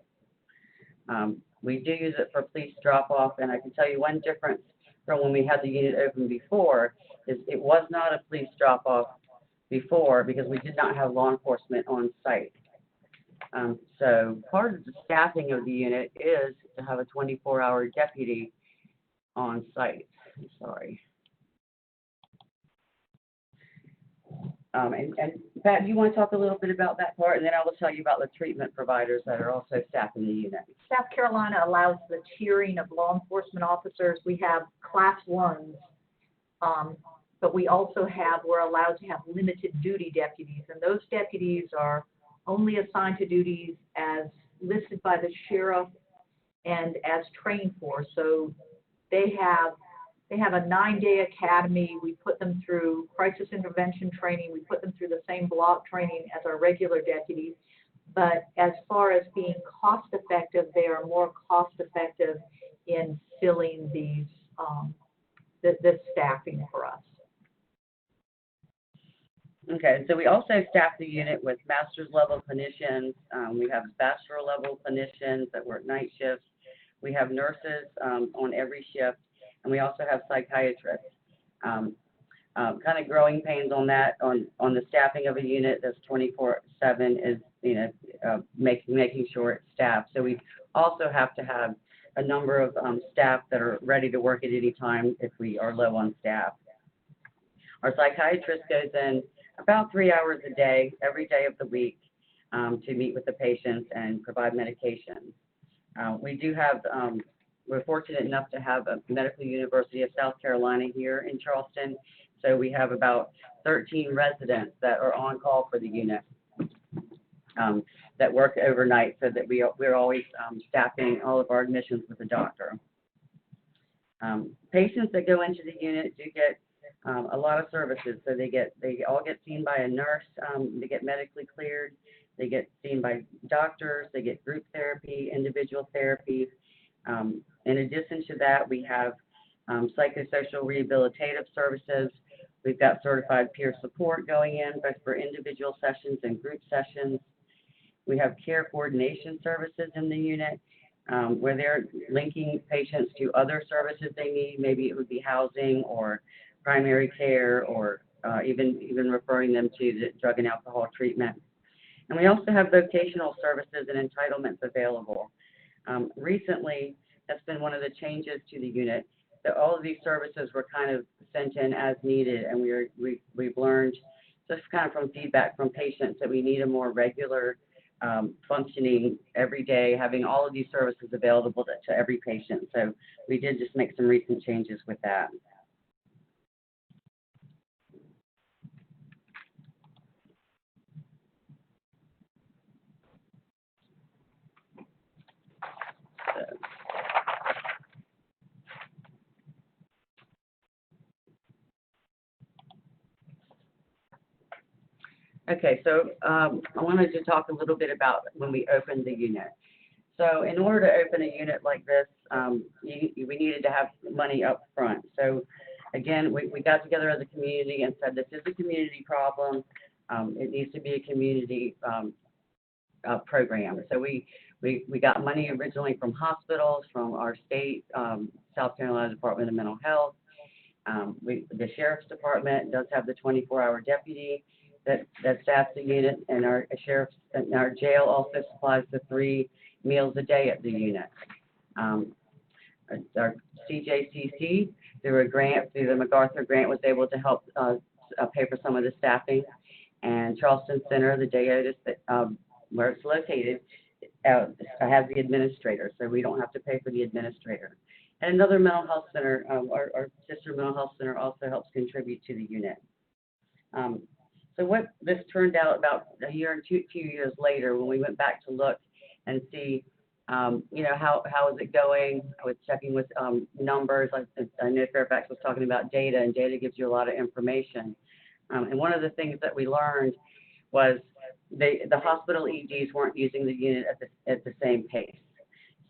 We do use it for police drop-off, and I can tell you one difference from when we had the unit open before is it was not a police drop-off before because we did not have law enforcement on site. So part of the staffing of the unit is to have a 24-hour deputy on site. I'm sorry. And Pat, do you want to talk a little bit about that part, and then I will tell you about the treatment providers that are also staffing the unit. South Carolina allows the tiering of law enforcement officers. We have class ones, but we also we're allowed to have limited duty deputies, and those deputies are only assigned to duties as listed by the sheriff and as trained for. So they have a 9-day academy. We put them through crisis intervention training. We put them through the same block training as our regular deputies. But as far as being cost effective, they are more cost effective in filling these this staffing for us. Okay, so we also staff the unit with master's level clinicians. We have bachelor level clinicians that work night shifts. We have nurses on every shift, and we also have psychiatrists. Kind of growing pains on that, on the staffing of a unit that's 24/7 is, making sure it's staffed. So we also have to have a number of staff that are ready to work at any time if we are low on staff. Our psychiatrist goes in about 3 hours a day, every day of the week, to meet with the patients and provide medication. We do have, we're fortunate enough to have a Medical University of South Carolina here in Charleston. So we have about 13 residents that are on call for the unit that work overnight, so that we're always staffing all of our admissions with a doctor. Patients that go into the unit do get a lot of services. So they all get seen by a nurse. They get medically cleared. They get seen by doctors. They get group therapy, individual therapy. In addition to that, we have psychosocial rehabilitative services. We've got certified peer support going in, both for individual sessions and group sessions. We have care coordination services in the unit, where they're linking patients to other services they need. Maybe it would be housing or primary care, or even referring them to the drug and alcohol treatment. And we also have vocational services and entitlements available. Recently, that's been one of the changes to the unit, that all of these services were kind of sent in as needed, and we've learned just kind of from feedback from patients that we need a more regular functioning every day, having all of these services available to every patient. So we did just make some recent changes with that. Okay, so I wanted to talk a little bit about when we opened the unit. So in order to open a unit like this, we needed to have money up front. So again, we got together as a community and said, this is a community problem. It needs to be a community program. So we got money originally from hospitals, from our state, South Carolina Department of Mental Health. The Sheriff's Department does have the 24-hour deputy that staffs the unit, and our jail also supplies the 3 meals a day at the unit. Our CJCC, through a grant, through the MacArthur grant, was able to help pay for some of the staffing. And Charleston Center, the DAOTIS, where it's located, has the administrator, so we don't have to pay for the administrator. And another mental health center, our sister mental health center, also helps contribute to the unit. So what this turned out about a year and two years later, when we went back to look and see, how is it going? I was checking with numbers. I know Fairfax was talking about data, and data gives you a lot of information. And one of the things that we learned was the hospital EDs weren't using the unit at the same pace.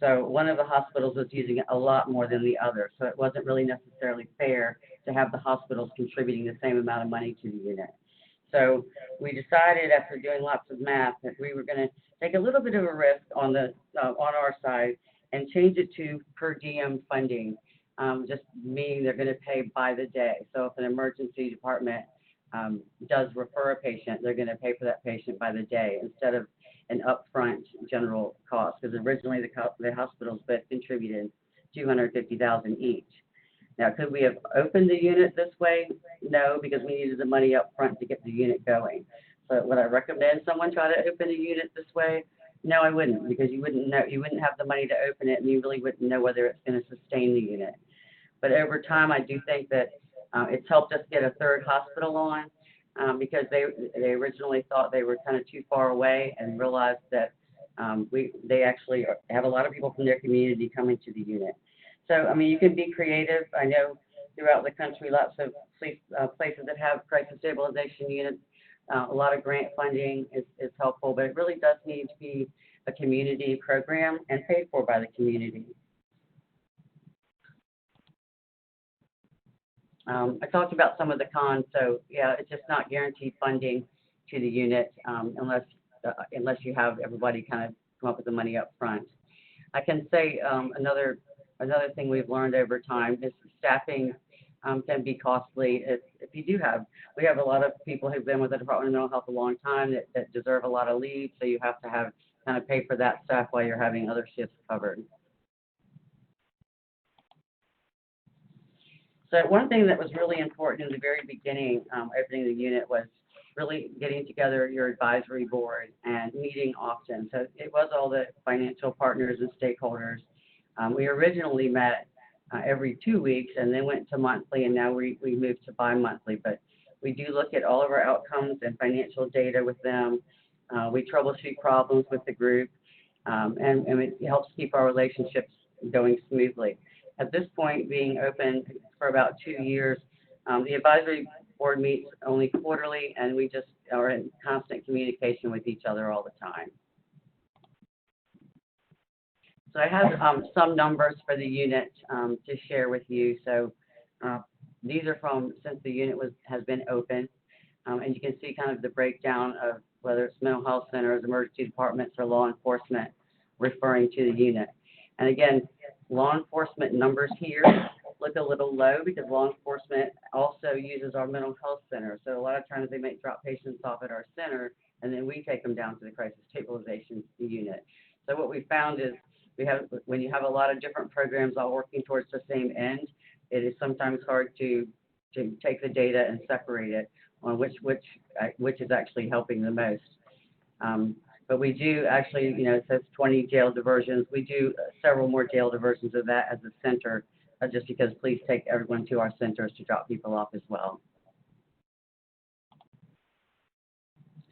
So one of the hospitals was using it a lot more than the other. So it wasn't really necessarily fair to have the hospitals contributing the same amount of money to the unit. So we decided after doing lots of math that we were going to take a little bit of a risk on our side and change it to per diem funding, just meaning they're going to pay by the day. So if an emergency department does refer a patient, they're going to pay for that patient by the day instead of an upfront general cost, because originally the hospitals both contributed $250,000 each. Now, could we have opened the unit this way? No, because we needed the money up front to get the unit going. So would I recommend someone try to open a unit this way? No, I wouldn't, because you wouldn't have the money to open it, and you really wouldn't know whether it's going to sustain the unit. But over time, I do think that it's helped us get a third hospital on, because they originally thought they were kind of too far away and realized that they actually have a lot of people from their community coming to the unit. So, I mean, you can be creative. I know throughout the country, lots of places that have crisis stabilization units, a lot of grant funding is helpful, but it really does need to be a community program and paid for by the community. I talked about some of the cons, so yeah, it's just not guaranteed funding to the unit unless you have everybody kind of come up with the money up front. I can say another thing we've learned over time is staffing can be costly. We have a lot of people who've been with the Department of Mental Health a long time that deserve a lot of leave, so you have to kind of pay for that staff while you're having other shifts covered. So one thing that was really important in the very beginning, opening the unit, was really getting together your advisory board and meeting often. So it was all the financial partners and stakeholders. We originally met every 2 weeks and then went to monthly, and now we moved to bi-monthly. But we do look at all of our outcomes and financial data with them. We troubleshoot problems with the group, and it helps keep our relationships going smoothly. At this point, being open for about 2 years, the advisory board meets only quarterly, and we just are in constant communication with each other all the time. So I have some numbers for the unit to share with you. So these are from since the unit has been open, and you can see kind of the breakdown of whether it's mental health centers, emergency departments, or law enforcement referring to the unit. And again, law enforcement numbers here look a little low because law enforcement also uses our mental health center. So a lot of times they may drop patients off at our center, and then we take them down to the crisis stabilization unit. So what we found is when you have a lot of different programs all working towards the same end, it is sometimes hard to take the data and separate it on which is actually helping the most. But we do actually, it says 20 jail diversions. We do several more jail diversions of that as a center, just because police take everyone to our centers to drop people off as well.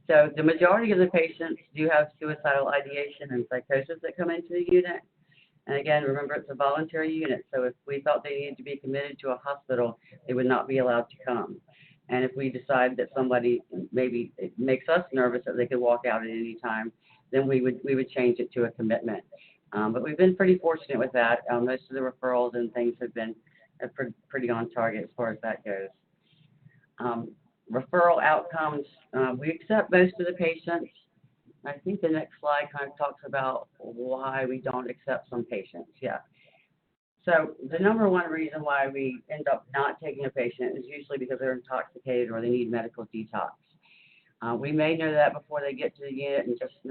So the majority of the patients do have suicidal ideation and psychosis that come into the unit. And again, remember, it's a voluntary unit. So if we thought they needed to be committed to a hospital, they would not be allowed to come. And if we decide that somebody maybe it makes us nervous that they could walk out at any time, then we would change it to a commitment. But we've been pretty fortunate with that. Most of the referrals and things have been pretty on target as far as that goes. Referral outcomes, we accept most of the patients. I think the next slide kind of talks about why we don't accept some patients. Yeah. So the number one reason why we end up not taking a patient is usually because they're intoxicated or they need medical detox. We may know that before they get to the unit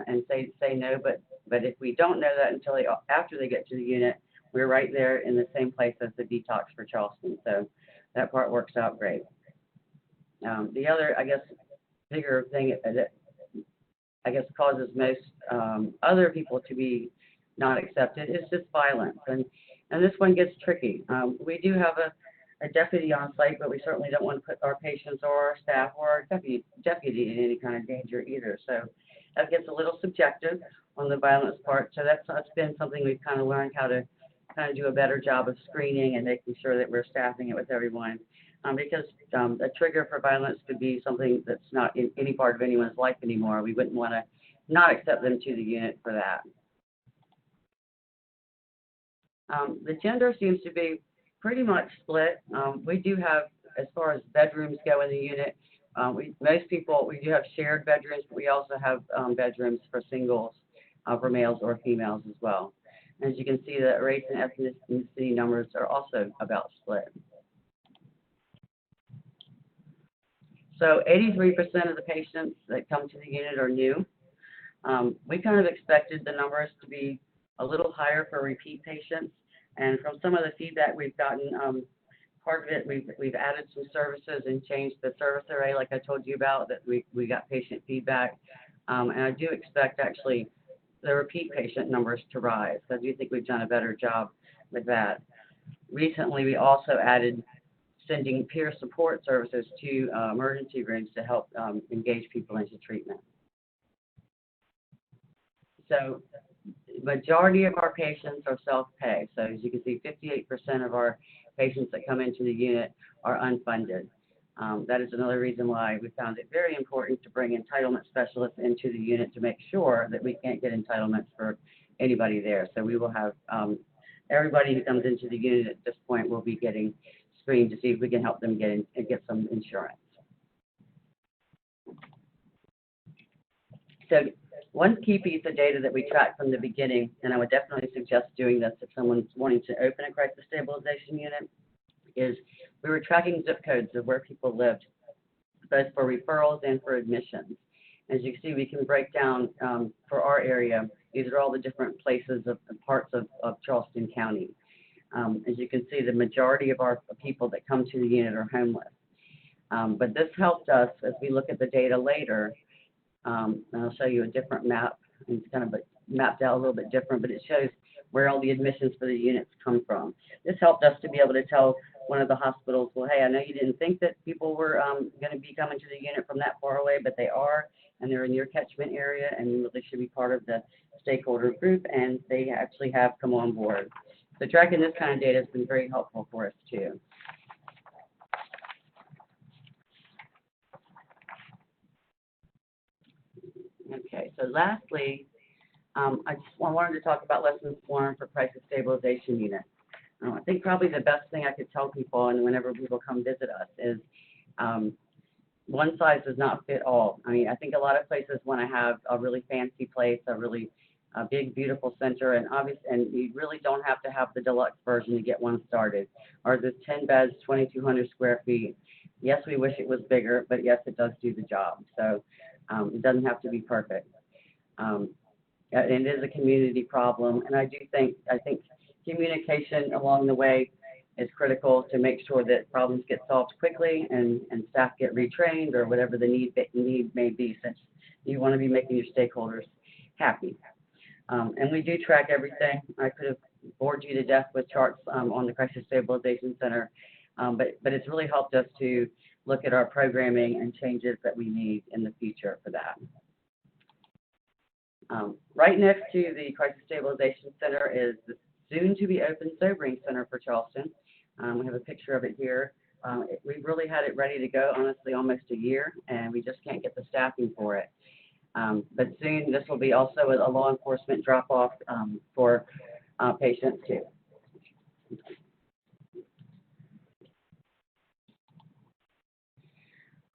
and say no, but if we don't know that until after they get to the unit, we're right there in the same place as the detox for Charleston. So that part works out great. The other, I guess, bigger thing that I guess causes most other people to be not accepted is just violence. And this one gets tricky. We do have a deputy on site, but we certainly don't want to put our patients or our staff or our deputy in any kind of danger either. So that gets a little subjective on the violence part. So that's been something we've kind of learned how to kind of do a better job of screening and making sure that we're staffing it with everyone because a trigger for violence could be something that's not in any part of anyone's life anymore. We wouldn't want to not accept them to the unit for that. The gender seems to be pretty much split. We do have, as far as bedrooms go in the unit, we do have shared bedrooms, but we also have bedrooms for singles, for males or females as well. As you can see, the race and ethnicity numbers are also about split. So 83% of the patients that come to the unit are new. We kind of expected the numbers to be a little higher for repeat patients. And from some of the feedback we've gotten, part of it, we've added some services and changed the service array, like I told you about, that we got patient feedback. And I do expect, actually, the repeat patient numbers to rise. I do think we've done a better job with that. Recently, we also added sending peer support services to emergency rooms to help engage people into treatment. So the majority of our patients are self-pay. So as you can see, 58% of our patients that come into the unit are unfunded. That is another reason why we found it very important to bring entitlement specialists into the unit to make sure that we can't get entitlements for anybody there. So we will have everybody who comes into the unit at this point will be getting screened to see if we can help them get some insurance. So one key piece of data that we tracked from the beginning, and I would definitely suggest doing this if someone's wanting to open a crisis stabilization unit, is we were tracking zip codes of where people lived, both for referrals and for admissions. As you can see, we can break down for our area, these are all the different places of parts of Charleston County. As you can see, the majority of our people that come to the unit are homeless. But this helped us as we look at the data later. And I'll show you a different map. It's kind of mapped out a little bit different, but it shows where all the admissions for the units come from. This helped us to be able to tell one of the hospitals, well, hey, I know you didn't think that people were going to be coming to the unit from that far away, but they are, and they're in your catchment area, and you really should be part of the stakeholder group, and they actually have come on board. So tracking this kind of data has been very helpful for us, too. Okay, so lastly, I wanted to talk about lessons learned for crisis stabilization units. I think probably the best thing I could tell people, and whenever people come visit us, is one size does not fit all. I mean, I think a lot of places want to have a really fancy place, a really big, beautiful center, and you really don't have to have the deluxe version to get one started. Ours is 10 beds, 2,200 square feet. Yes, we wish it was bigger, but yes, it does do the job. So it doesn't have to be perfect. It is a community problem, and I think communication along the way is critical to make sure that problems get solved quickly and staff get retrained or whatever the need may be, since you want to be making your stakeholders happy. And we do track everything. I could have bored you to death with charts on the Crisis Stabilization Center, but it's really helped us to look at our programming and changes that we need in the future for that. Right next to the Crisis Stabilization Center is the soon-to-be open Sobering Center for Charleston. We have a picture of it here. We've really had it ready to go, honestly, almost a year, and we just can't get the staffing for it. But soon, this will be also a law enforcement drop-off for patients, too.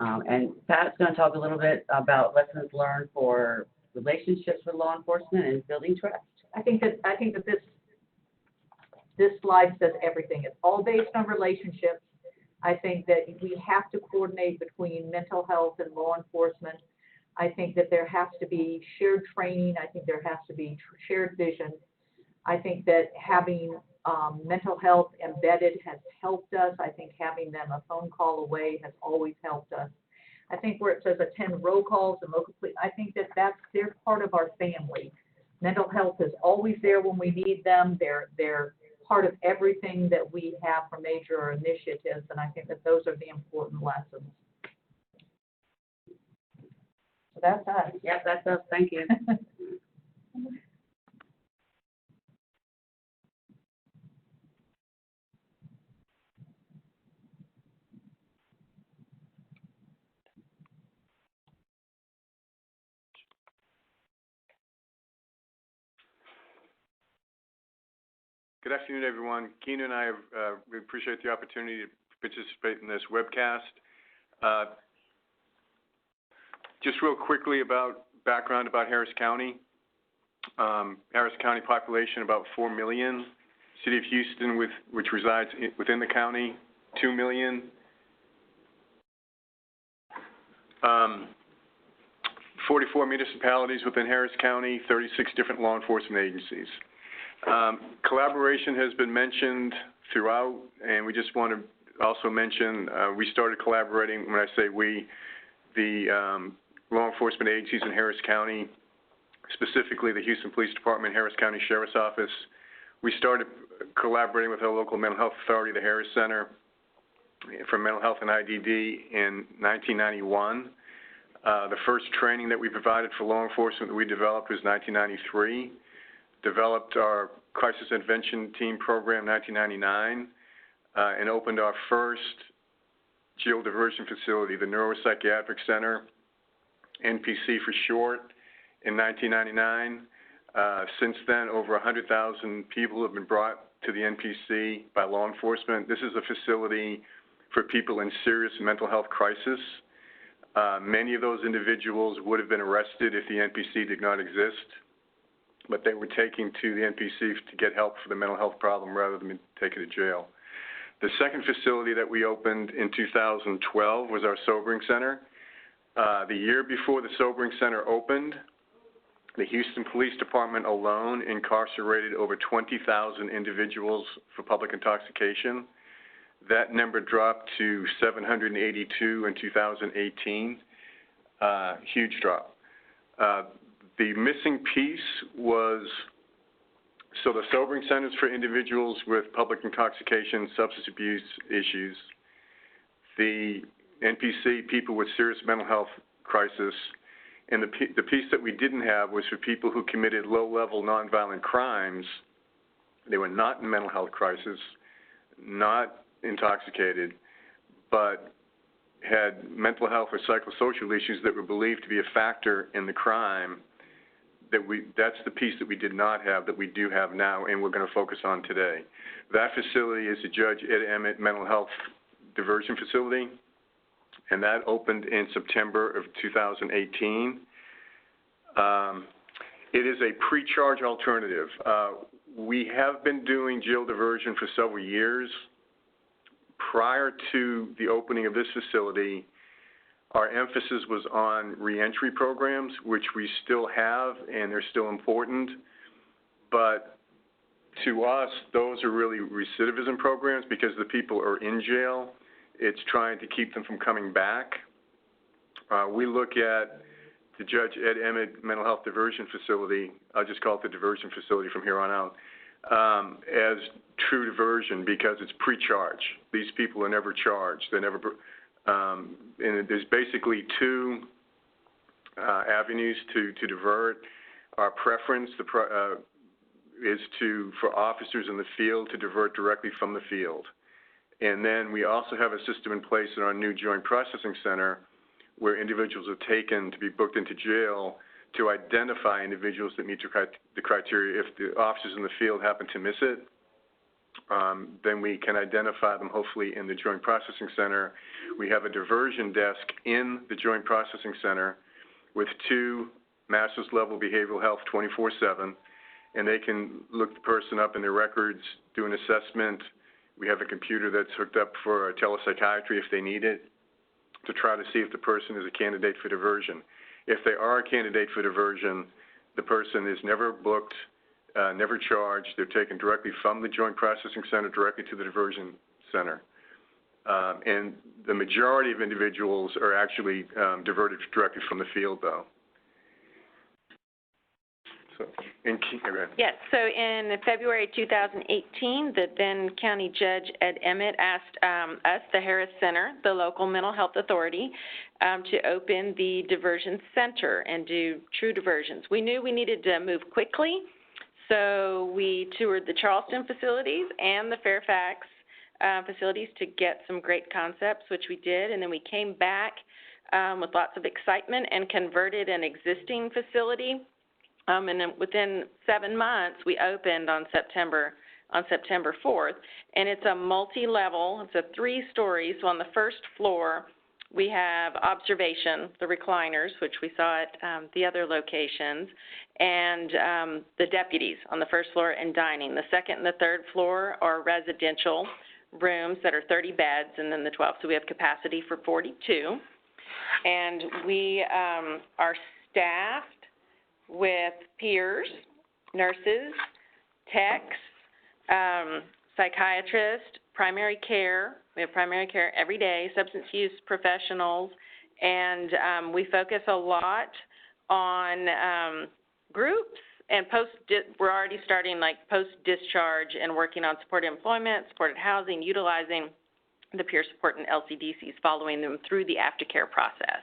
And Pat's going to talk a little bit about lessons learned for relationships with law enforcement and building trust. I think that this slide says everything. It's all based on relationships. I think that we have to coordinate between mental health and law enforcement. I think that there has to be shared training. I think there has to be shared vision. I think that having mental health embedded has helped us. I think having them a phone call away has always helped us. I think where it says attend roll calls and local police, I think that they're part of our family. Mental health is always there when we need them. They're part of everything that we have for major initiatives, and I think that those are the important lessons. So that's us. Yep, that's us. Thank you. Good afternoon, everyone. Keena and I we appreciate the opportunity to participate in this webcast. Just real quickly about background about Harris County. Harris County population about 4 million. City of Houston, which resides within the county, 2 million. 44 municipalities within Harris County, 36 different law enforcement agencies. Collaboration has been mentioned throughout, and we just want to also mention we started collaborating, when I say we, the law enforcement agencies in Harris County, specifically the Houston Police Department, Harris County Sheriff's Office. We started collaborating with our local mental health authority, the Harris Center for Mental Health and IDD, in 1991. The first training that we provided for law enforcement that we developed was 1993. Developed our crisis intervention team program in 1999, and opened our first jail diversion facility, the Neuropsychiatric Center, NPC for short, in 1999. Since then, over 100,000 people have been brought to the NPC by law enforcement. This is a facility for people in serious mental health crisis. Many of those individuals would have been arrested if the NPC did not exist, but they were taken to the NPC to get help for the mental health problem rather than taken to jail. The second facility that we opened in 2012 was our sobering center. The year before the sobering center opened, the Houston Police Department alone incarcerated over 20,000 individuals for public intoxication. That number dropped to 782 in 2018. Huge drop. The missing piece was, so the sobering centers for individuals with public intoxication, substance abuse issues, the NPC, people with serious mental health crisis, and the piece that we didn't have was for people who committed low-level nonviolent crimes. They were not in mental health crisis, not intoxicated, but had mental health or psychosocial issues that were believed to be a factor in the crime. That's the piece that we did not have that we do have now, and we're going to focus on today. That facility is the Judge Ed Emmett Mental Health Diversion Facility, and that opened in September of 2018. It is a pre-charge alternative. We have been doing jail diversion for several years. Prior to the opening of this facility, our emphasis was on reentry programs, which we still have, and they're still important. But to us, those are really recidivism programs because the people are in jail. It's trying to keep them from coming back. We look at the Judge Ed Emmett Mental Health Diversion Facility, I'll just call it the diversion facility from here on out, as true diversion because it's pre-charge. These people are never charged. They're never, and there's basically two avenues to divert. Our preference is for officers in the field to divert directly from the field. And then we also have a system in place in our new Joint Processing Center where individuals are taken to be booked into jail to identify individuals that meet the criteria. If the officers in the field happen to miss it, then we can identify them hopefully in the Joint Processing Center. We have a diversion desk in the Joint Processing Center with 2 master's level behavioral health 24/7, and they can look the person up in their records, do an assessment. We have a computer that's hooked up for telepsychiatry if they need it to try to see if the person is a candidate for diversion. If they are a candidate for diversion, the person is never booked, never charged. They're taken directly from the Joint Processing Center directly to the diversion center. And the majority of individuals are actually diverted directly from the field, though. So, yes, so in February 2018, the then County Judge Ed Emmett asked us, the Harris Center, the local mental health authority, to open the diversion center and do true diversions. We knew we needed to move quickly, so we toured the Charleston facilities and the Fairfax facilities to get some great concepts, which we did, and then we came back with lots of excitement and converted an existing facility. And then within 7 months, we opened on September on September 4th, and it's a multi-level, it's a 3-story, so on the first floor we have observation, the recliners, which we saw at the other locations, and the deputies on the first floor, and dining. The second and the third floor are residential rooms that are 30 beds, and then the 12th, so we have capacity for 42. And we are staffed with peers, nurses, techs, psychiatrists, primary care. We have primary care every day, substance use professionals, and we focus a lot on groups and we're already starting like post-discharge and working on supported employment, supported housing, utilizing the peer support and LCDCs, following them through the aftercare process.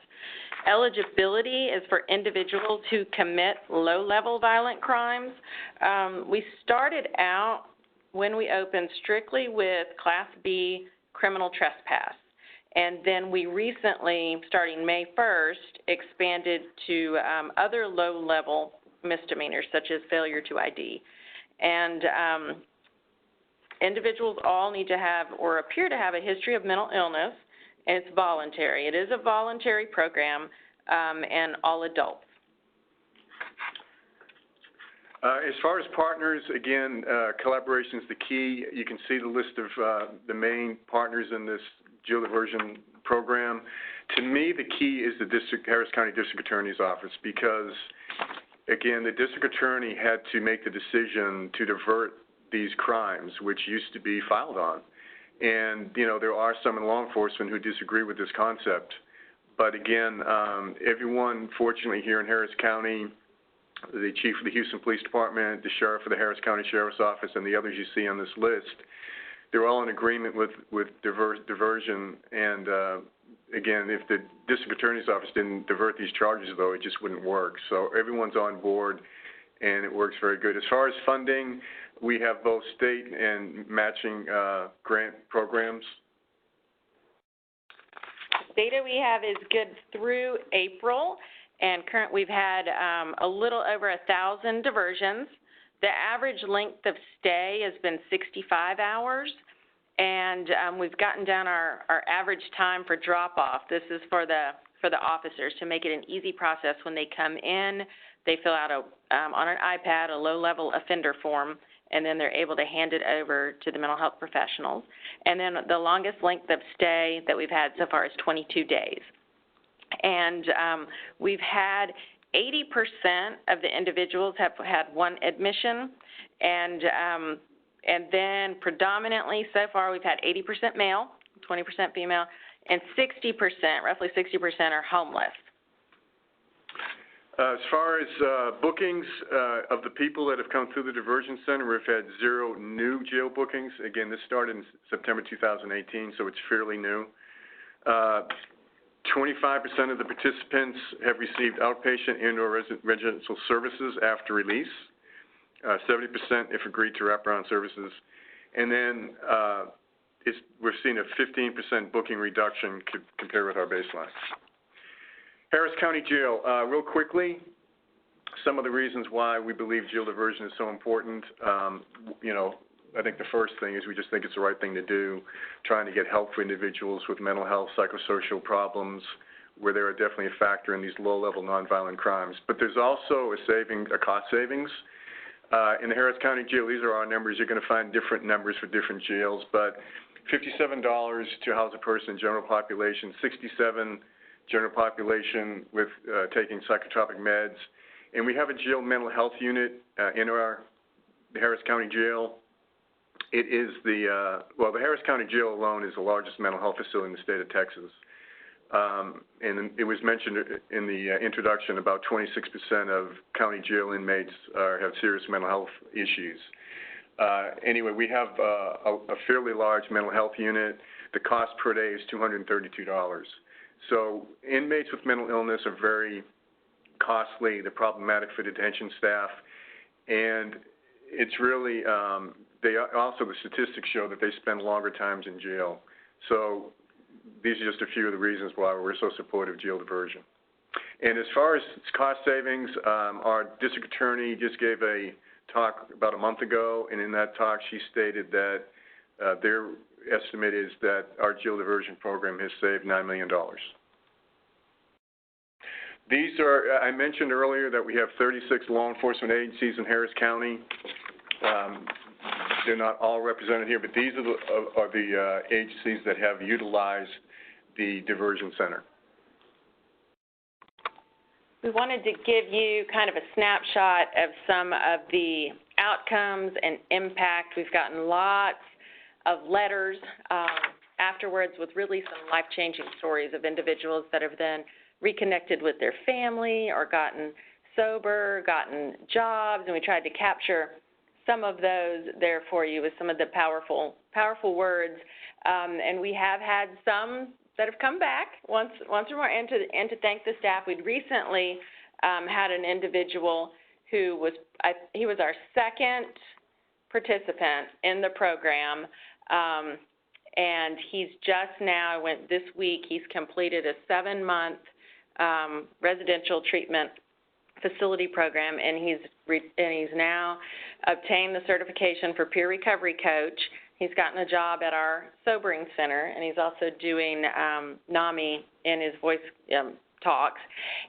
Eligibility is for individuals who commit low-level violent crimes. We started out when we opened strictly with Class B criminal trespass, and then we recently, starting May 1st, expanded to other low-level misdemeanors such as failure to ID. And individuals all need to have or appear to have a history of mental illness, and it's voluntary. It is a voluntary program, and all adults. As far as partners, again, collaboration is the key. You can see the list of the main partners in this jail diversion program. To me, the key is the Harris County District Attorney's Office, because, again, the District Attorney had to make the decision to divert these crimes, which used to be filed on. And, you know, there are some in law enforcement who disagree with this concept. But, again, everyone, fortunately, here in Harris County, the chief of the Houston Police Department, the sheriff of the Harris County Sheriff's Office, and the others you see on this list, they're all in agreement with diversion. And, again, if the District Attorney's Office didn't divert these charges, though, it just wouldn't work. So everyone's on board, and it works very good. As far as funding, we have both state and matching grant programs. Data we have is good through April, and we've had a little over 1,000 diversions. The average length of stay has been 65 hours, and we've gotten down our average time for drop-off. This is for the officers to make it an easy process. When they come in, they fill out on an iPad a low-level offender form, and then they're able to hand it over to the mental health professionals. And then the longest length of stay that we've had so far is 22 days. And we've had 80% of the individuals have had one admission, and then predominantly so far we've had 80% male, 20% female, and 60%, roughly 60% are homeless. As far as bookings of the people that have come through the diversion center, we've had 0 new jail bookings. Again, this started in September 2018, so it's fairly new. 25% of the participants have received outpatient and or residential services after release. 70% have agreed to wraparound services. And then we're seeing a 15% booking reduction compared with our baseline. Harris County Jail, real quickly, some of the reasons why we believe jail diversion is so important. You know, I think the first thing is we just think it's the right thing to do, trying to get help for individuals with mental health, psychosocial problems, where they're definitely a factor in these low-level nonviolent crimes. But there's also a cost savings. In the Harris County Jail, these are our numbers. You're going to find different numbers for different jails, but $57 to house a person, general population, $67 general population with taking psychotropic meds. And we have a jail mental health unit in the Harris County Jail. It is the Harris County Jail alone is the largest mental health facility in the state of Texas. And it was mentioned in the introduction, about 26% of county jail inmates have serious mental health issues. Anyway, we have a fairly large mental health unit. The cost per day is $232. So inmates with mental illness are very costly. They're problematic for detention staff. And it's really, the statistics show that they spend longer times in jail. So these are just a few of the reasons why we're so supportive of jail diversion. And as far as cost savings, our district attorney just gave a talk about a month ago, and in that talk she stated that their estimate is that our jail diversion program has saved $9 million. These are, I mentioned earlier that we have 36 law enforcement agencies in Harris County. They're not all represented here, but these are the agencies that have utilized the diversion center. We wanted to give you kind of a snapshot of some of the outcomes and impact. We've gotten lots of letters afterwards with really some life-changing stories of individuals that have then reconnected with their family or gotten sober, gotten jobs, and we tried to capture some of those there for you with some of the powerful words. And we have had some that have come back once or more, and to thank the staff. We'd recently had an individual who was he was our second participant in the program, and he's just now this week. He's completed a 7-month residential treatment facility program, and he's now obtained the certification for peer recovery coach. He's gotten a job at our sobering center, and he's also doing NAMI in his voice talks.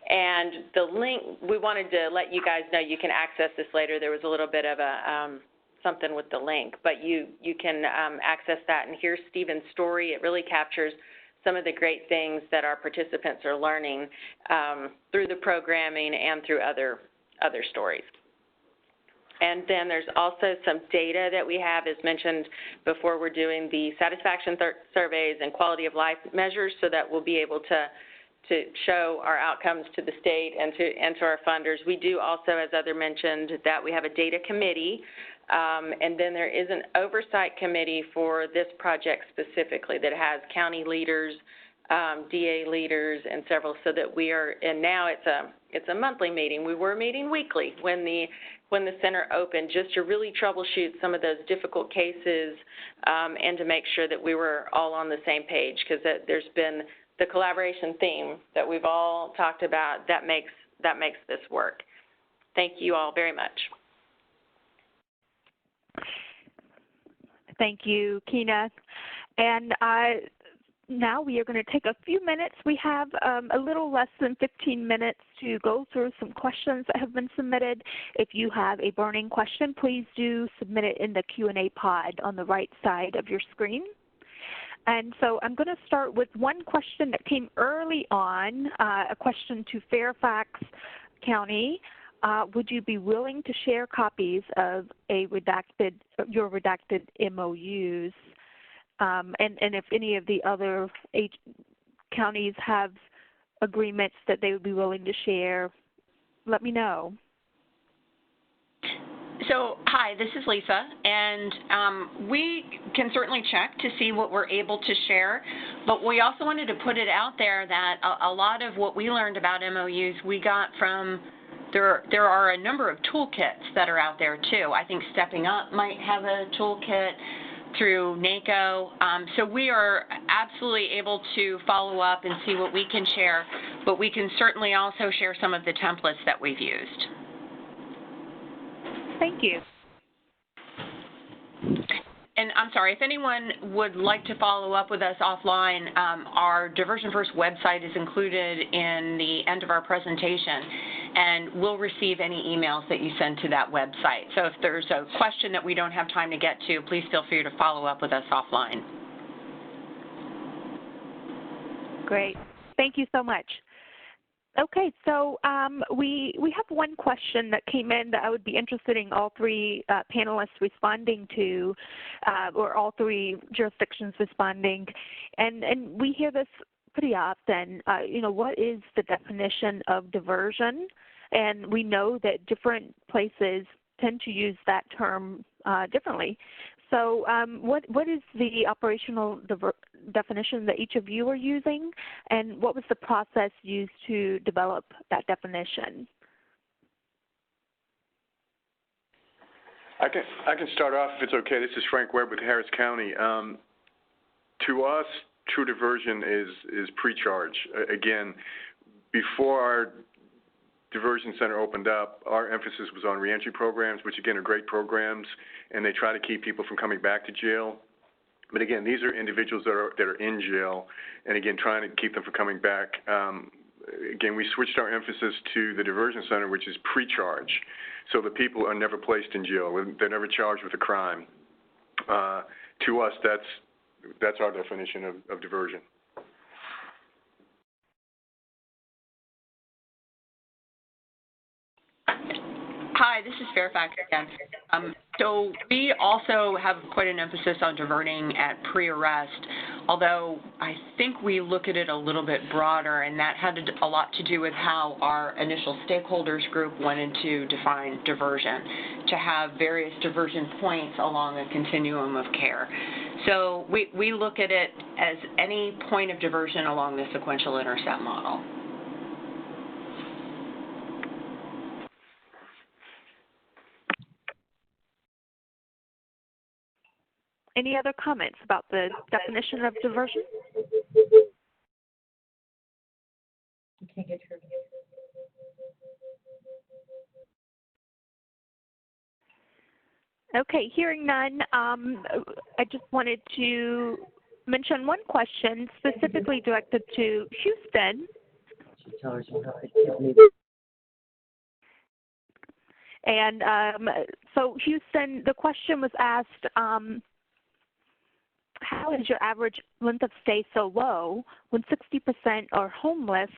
And the link, we wanted to let you guys know you can access this later. There was a little bit of a something with the link, but you can access that and hear Stephen's story. It really captures some of the great things that our participants are learning through the programming and through other stories. And then there's also some data that we have, as mentioned before. We're doing the satisfaction surveys and quality of life measures so that we'll be able to show our outcomes to the state and to our funders. We do also, as Heather mentioned, that we have a data committee, and then there is an oversight committee for this project specifically that has county leaders, DA leaders, and several, so that we are, and now it's a monthly meeting. We were meeting weekly when the center opened, just to really troubleshoot some of those difficult cases and to make sure that we were all on the same page, because there's been the collaboration theme that we've all talked about that makes this work. Thank you all very much. Thank you, Keena. And now we are going to take a few minutes. We have a little less than 15 minutes to go through some questions that have been submitted. If you have a burning question, please do submit it in the Q&A pod on the right side of your screen. And so I'm going to start with one question that came early on, a question to Fairfax County. Would you be willing to share copies of your redacted MOUs? And if any of the other counties have agreements that they would be willing to share, let me know. So, hi, this is Lisa, and we can certainly check to see what we're able to share, but we also wanted to put it out there that a lot of what we learned about MOUs we got from, there are a number of toolkits that are out there too. I think Stepping Up might have a toolkit through NACO, so we are absolutely able to follow up and see what we can share, but we can certainly also share some of the templates that we've used. Thank you. And I'm sorry, if anyone would like to follow up with us offline, our Diversion First website is included in the end of our presentation, and we'll receive any emails that you send to that website. So if there's a question that we don't have time to get to, please feel free to follow up with us offline. Great. Thank you so much. Okay, so we have one question that came in that I would be interested in all three panelists responding to, or all three jurisdictions responding. And we hear this pretty often, what is the definition of diversion? And we know that different places tend to use that term differently. So what is the operational definition that each of you are using, and what was the process used to develop that definition? I can start off if it's okay. This is Frank Webb with Harris County. To us, true diversion is pre-charge. Again, before our diversion center opened up, our emphasis was on reentry programs, which again are great programs, and they try to keep people from coming back to jail. But again, these are individuals that are in jail, and again, trying to keep them from coming back. Again, we switched our emphasis to the diversion center, which is pre-charge. So the people are never placed in jail. They're never charged with a crime. To us, that's our definition of diversion. Hi, this is Fairfax again. So we also have quite an emphasis on diverting at pre-arrest, although I think we look at it a little bit broader, and that had a lot to do with how our initial stakeholders group wanted to define diversion, to have various diversion points along a continuum of care. So we look at it as any point of diversion along the sequential intercept model. Any other comments about the definition of diversion? You can't get your... Okay, hearing none, I just wanted to mention one question specifically directed to Houston. And so Houston, the question was asked, how is your average length of stay so low when 60% are homeless?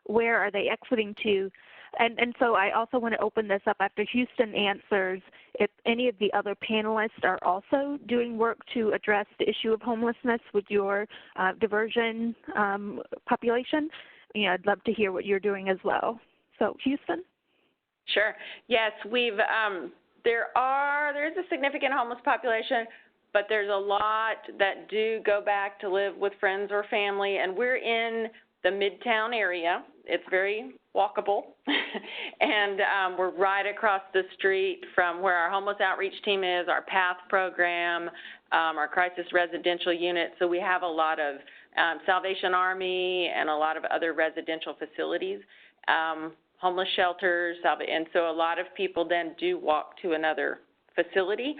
Where are they exiting to? And so I also want to open this up after Houston answers if any of the other panelists are also doing work to address the issue of homelessness with your diversion population. You know, I'd love to hear what you're doing as well. So Houston? Sure. Yes, there is a significant homeless population, but there's a lot that do go back to live with friends or family, and we're in the Midtown area. It's very walkable, and we're right across the street from where our homeless outreach team is, our PATH program, our crisis residential unit. So we have a lot of Salvation Army and a lot of other residential facilities, homeless shelters, and so a lot of people then do walk to another facility.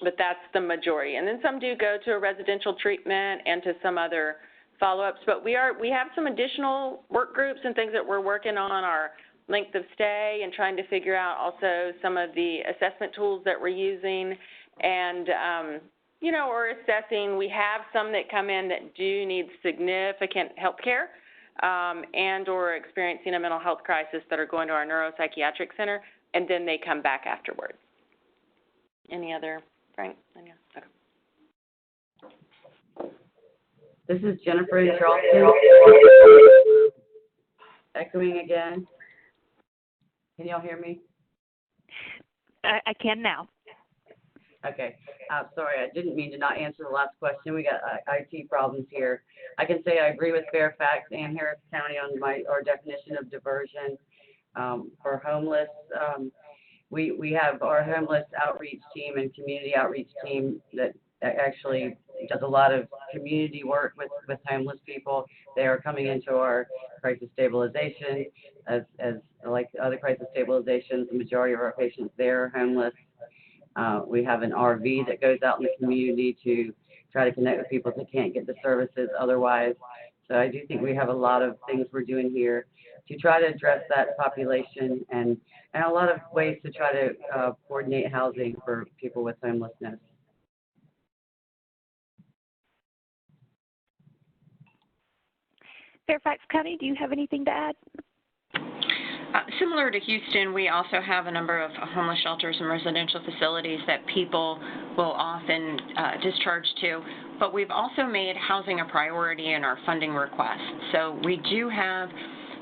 But that's the majority. And then some do go to a residential treatment and to some other follow-ups. But we have some additional work groups and things that we're working on, our length of stay, and trying to figure out also some of the assessment tools that we're using. And, you know, we're assessing. We have some that come in that do need significant health care and or experiencing a mental health crisis that are going to our neuropsychiatric center, and then they come back afterwards. Any other? Frank? Okay. This is Jennifer in Charleston. Echoing again. Can y'all hear me? I can now. Okay. Sorry, I didn't mean to not answer the last question. We got IT problems here. I can say I agree with Fairfax and Harris County on our definition of diversion. For homeless, we have our homeless outreach team and community outreach team that actually does a lot of community work with homeless people. They are coming into our crisis stabilization as like other crisis stabilizations. The majority of our patients there are homeless. We have an RV that goes out in the community to try to connect with people that can't get the services otherwise. So I do think we have a lot of things we're doing here to try to address that population and a lot of ways to try to coordinate housing for people with homelessness. Fairfax County, do you have anything to add? Similar to Houston, we also have a number of homeless shelters and residential facilities that people will often discharge to, but we've also made housing a priority in our funding requests. So we do have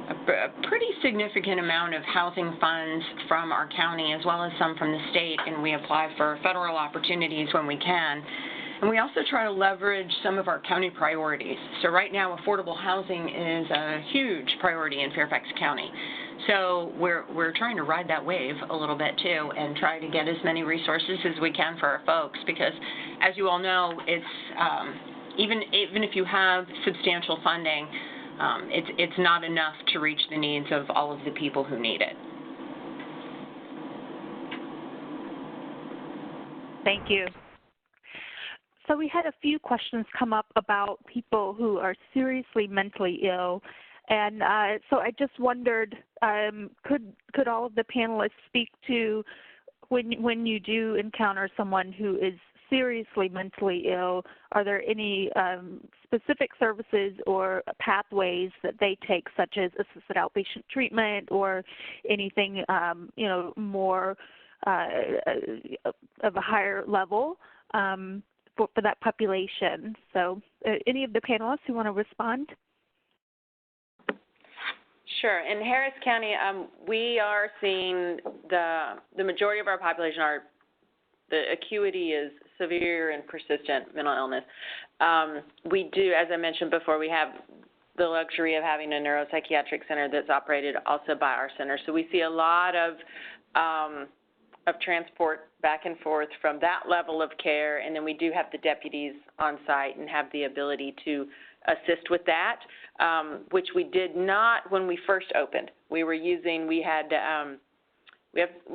a pretty significant amount of housing funds from our county as well as some from the state, and we apply for federal opportunities when we can. And we also try to leverage some of our county priorities. So right now, affordable housing is a huge priority in Fairfax County. So we're trying to ride that wave a little bit too and try to get as many resources as we can for our folks, because as you all know, it's even if you have substantial funding, it's not enough to reach the needs of all of the people who need it. Thank you. So we had a few questions come up about people who are seriously mentally ill, and so I just wondered, could all of the panelists speak to when you do encounter someone who is seriously mentally ill, are there any specific services or pathways that they take, such as assisted outpatient treatment or anything, more of a higher level for that population? So any of the panelists who want to respond? Sure. In Harris County, we are seeing the majority of our population the acuity is severe and persistent mental illness. We do, as I mentioned before, we have the luxury of having a neuropsychiatric center that's operated also by our center. So we see a lot of transport back and forth from that level of care, and then we do have the deputies on site and have the ability to assist with that, which we did not when we first opened. We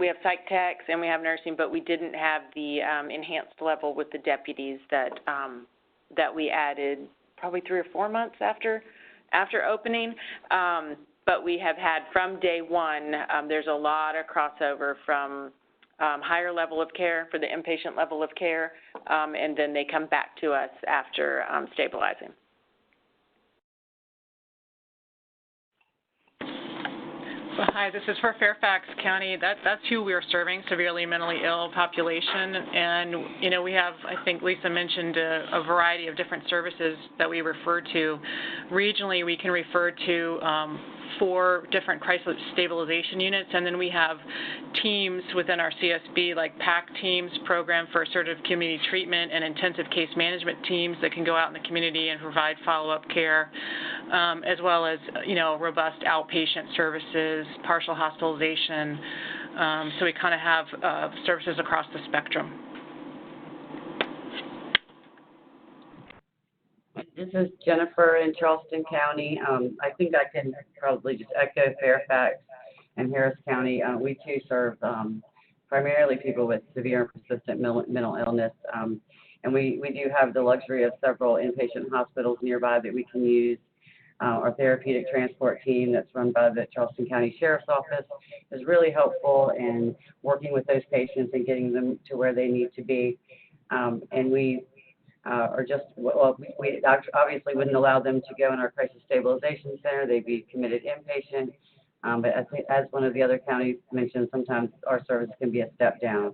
have psych techs and we have nursing, but we didn't have the enhanced level with the deputies that we added probably 3 or 4 months after opening. But we have had from day one, there's a lot of crossover from higher level of care for the inpatient level of care, and then they come back to us after stabilizing. Hi, this is for Fairfax County. That's who we are serving, severely mentally ill population. And, we have, I think Lisa mentioned, a variety of different services that we refer to. Regionally, we can refer to 4 different crisis stabilization units, and then we have teams within our CSB, like PAC teams, Program for Assertive Community Treatment, and intensive case management teams that can go out in the community and provide follow-up care, as well as, robust outpatient services, partial hospitalization. So we kind of have services across the spectrum. This is Jennifer in Charleston County. I think I can probably just echo Fairfax and Harris County. We too serve primarily people with severe and persistent mental illness. And we do have the luxury of several inpatient hospitals nearby that we can use. Our therapeutic transport team that's run by the Charleston County Sheriff's Office is really helpful in working with those patients and getting them to where they need to be. And we we obviously wouldn't allow them to go in our crisis stabilization center. They'd be committed inpatient. But as one of the other counties mentioned, sometimes our service can be a step down.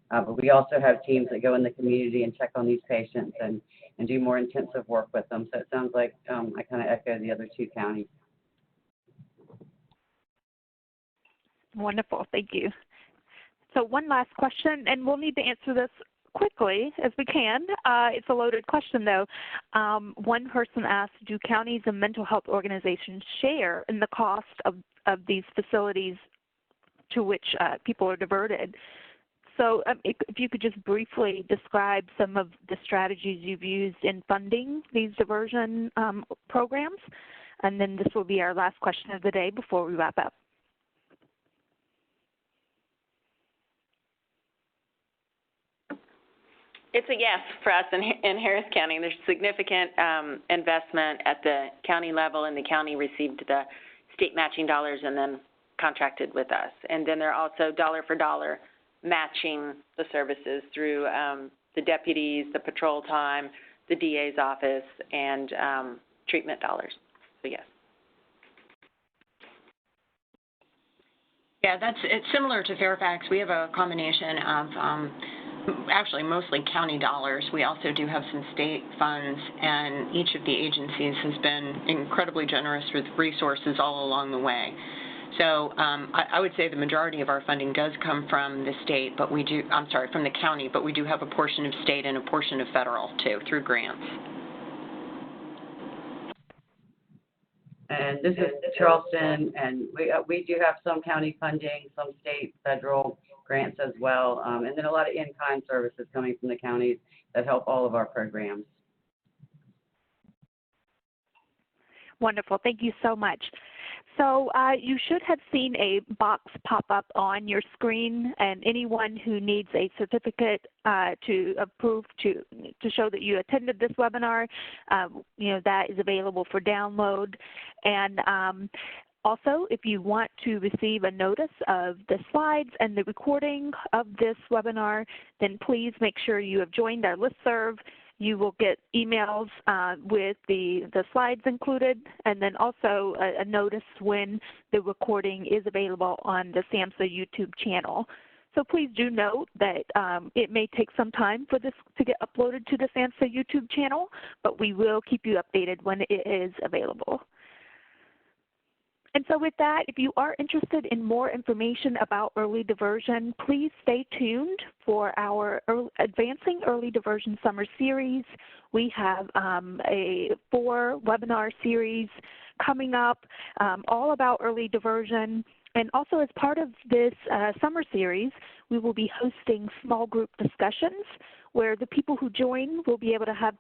But we also have teams that go in the community and check on these patients and do more intensive work with them. So it sounds like I kind of echo the other 2 counties. Wonderful. Thank you. So one last question, and we'll need to answer this quickly as we can. It's a loaded question, though. One person asked, do counties and mental health organizations share in the cost of these facilities to which people are diverted? So if you could just briefly describe some of the strategies you've used in funding these diversion programs, and then this will be our last question of the day before we wrap up. It's a yes for us in Harris County. There's significant investment at the county level, and the county received the state matching dollars and then contracted with us. And then they're also dollar for dollar matching the services through the deputies, the patrol time, the DA's office, and treatment dollars. So yes. Yeah, it's similar to Fairfax. We have a combination of actually mostly county dollars. We also do have some state funds, and each of the agencies has been incredibly generous with resources all along the way. So I would say the majority of our funding does come from the state, but from the county, but we do have a portion of state and a portion of federal too, through grants. And this is Charleston, and we do have some county funding, some state, federal grants as well, and then a lot of in-kind services coming from the counties that help all of our programs. Wonderful. Thank you so much. So you should have seen a box pop up on your screen, and anyone who needs a certificate to approve to show that you attended this webinar, that is available for download. And also, if you want to receive a notice of the slides and the recording of this webinar, then please make sure you have joined our listserv. You will get emails with the slides included, and then also a notice when the recording is available on the SAMHSA YouTube channel. So please do note that it may take some time for this to get uploaded to the SAMHSA YouTube channel, but we will keep you updated when it is available. And so with that, if you are interested in more information about early diversion, please stay tuned for our Advancing Early Diversion Summer Series. We have a 4-webinar series coming up all about early diversion. And also as part of this summer series, we will be hosting small group discussions where the people who join will be able to have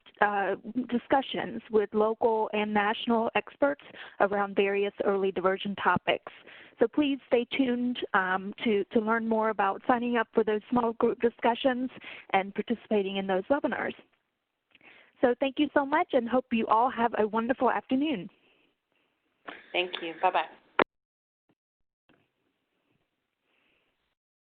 discussions with local and national experts around various early diversion topics. So please stay tuned to learn more about signing up for those small group discussions and participating in those webinars. So thank you so much, and hope you all have a wonderful afternoon. Thank you. Bye-bye.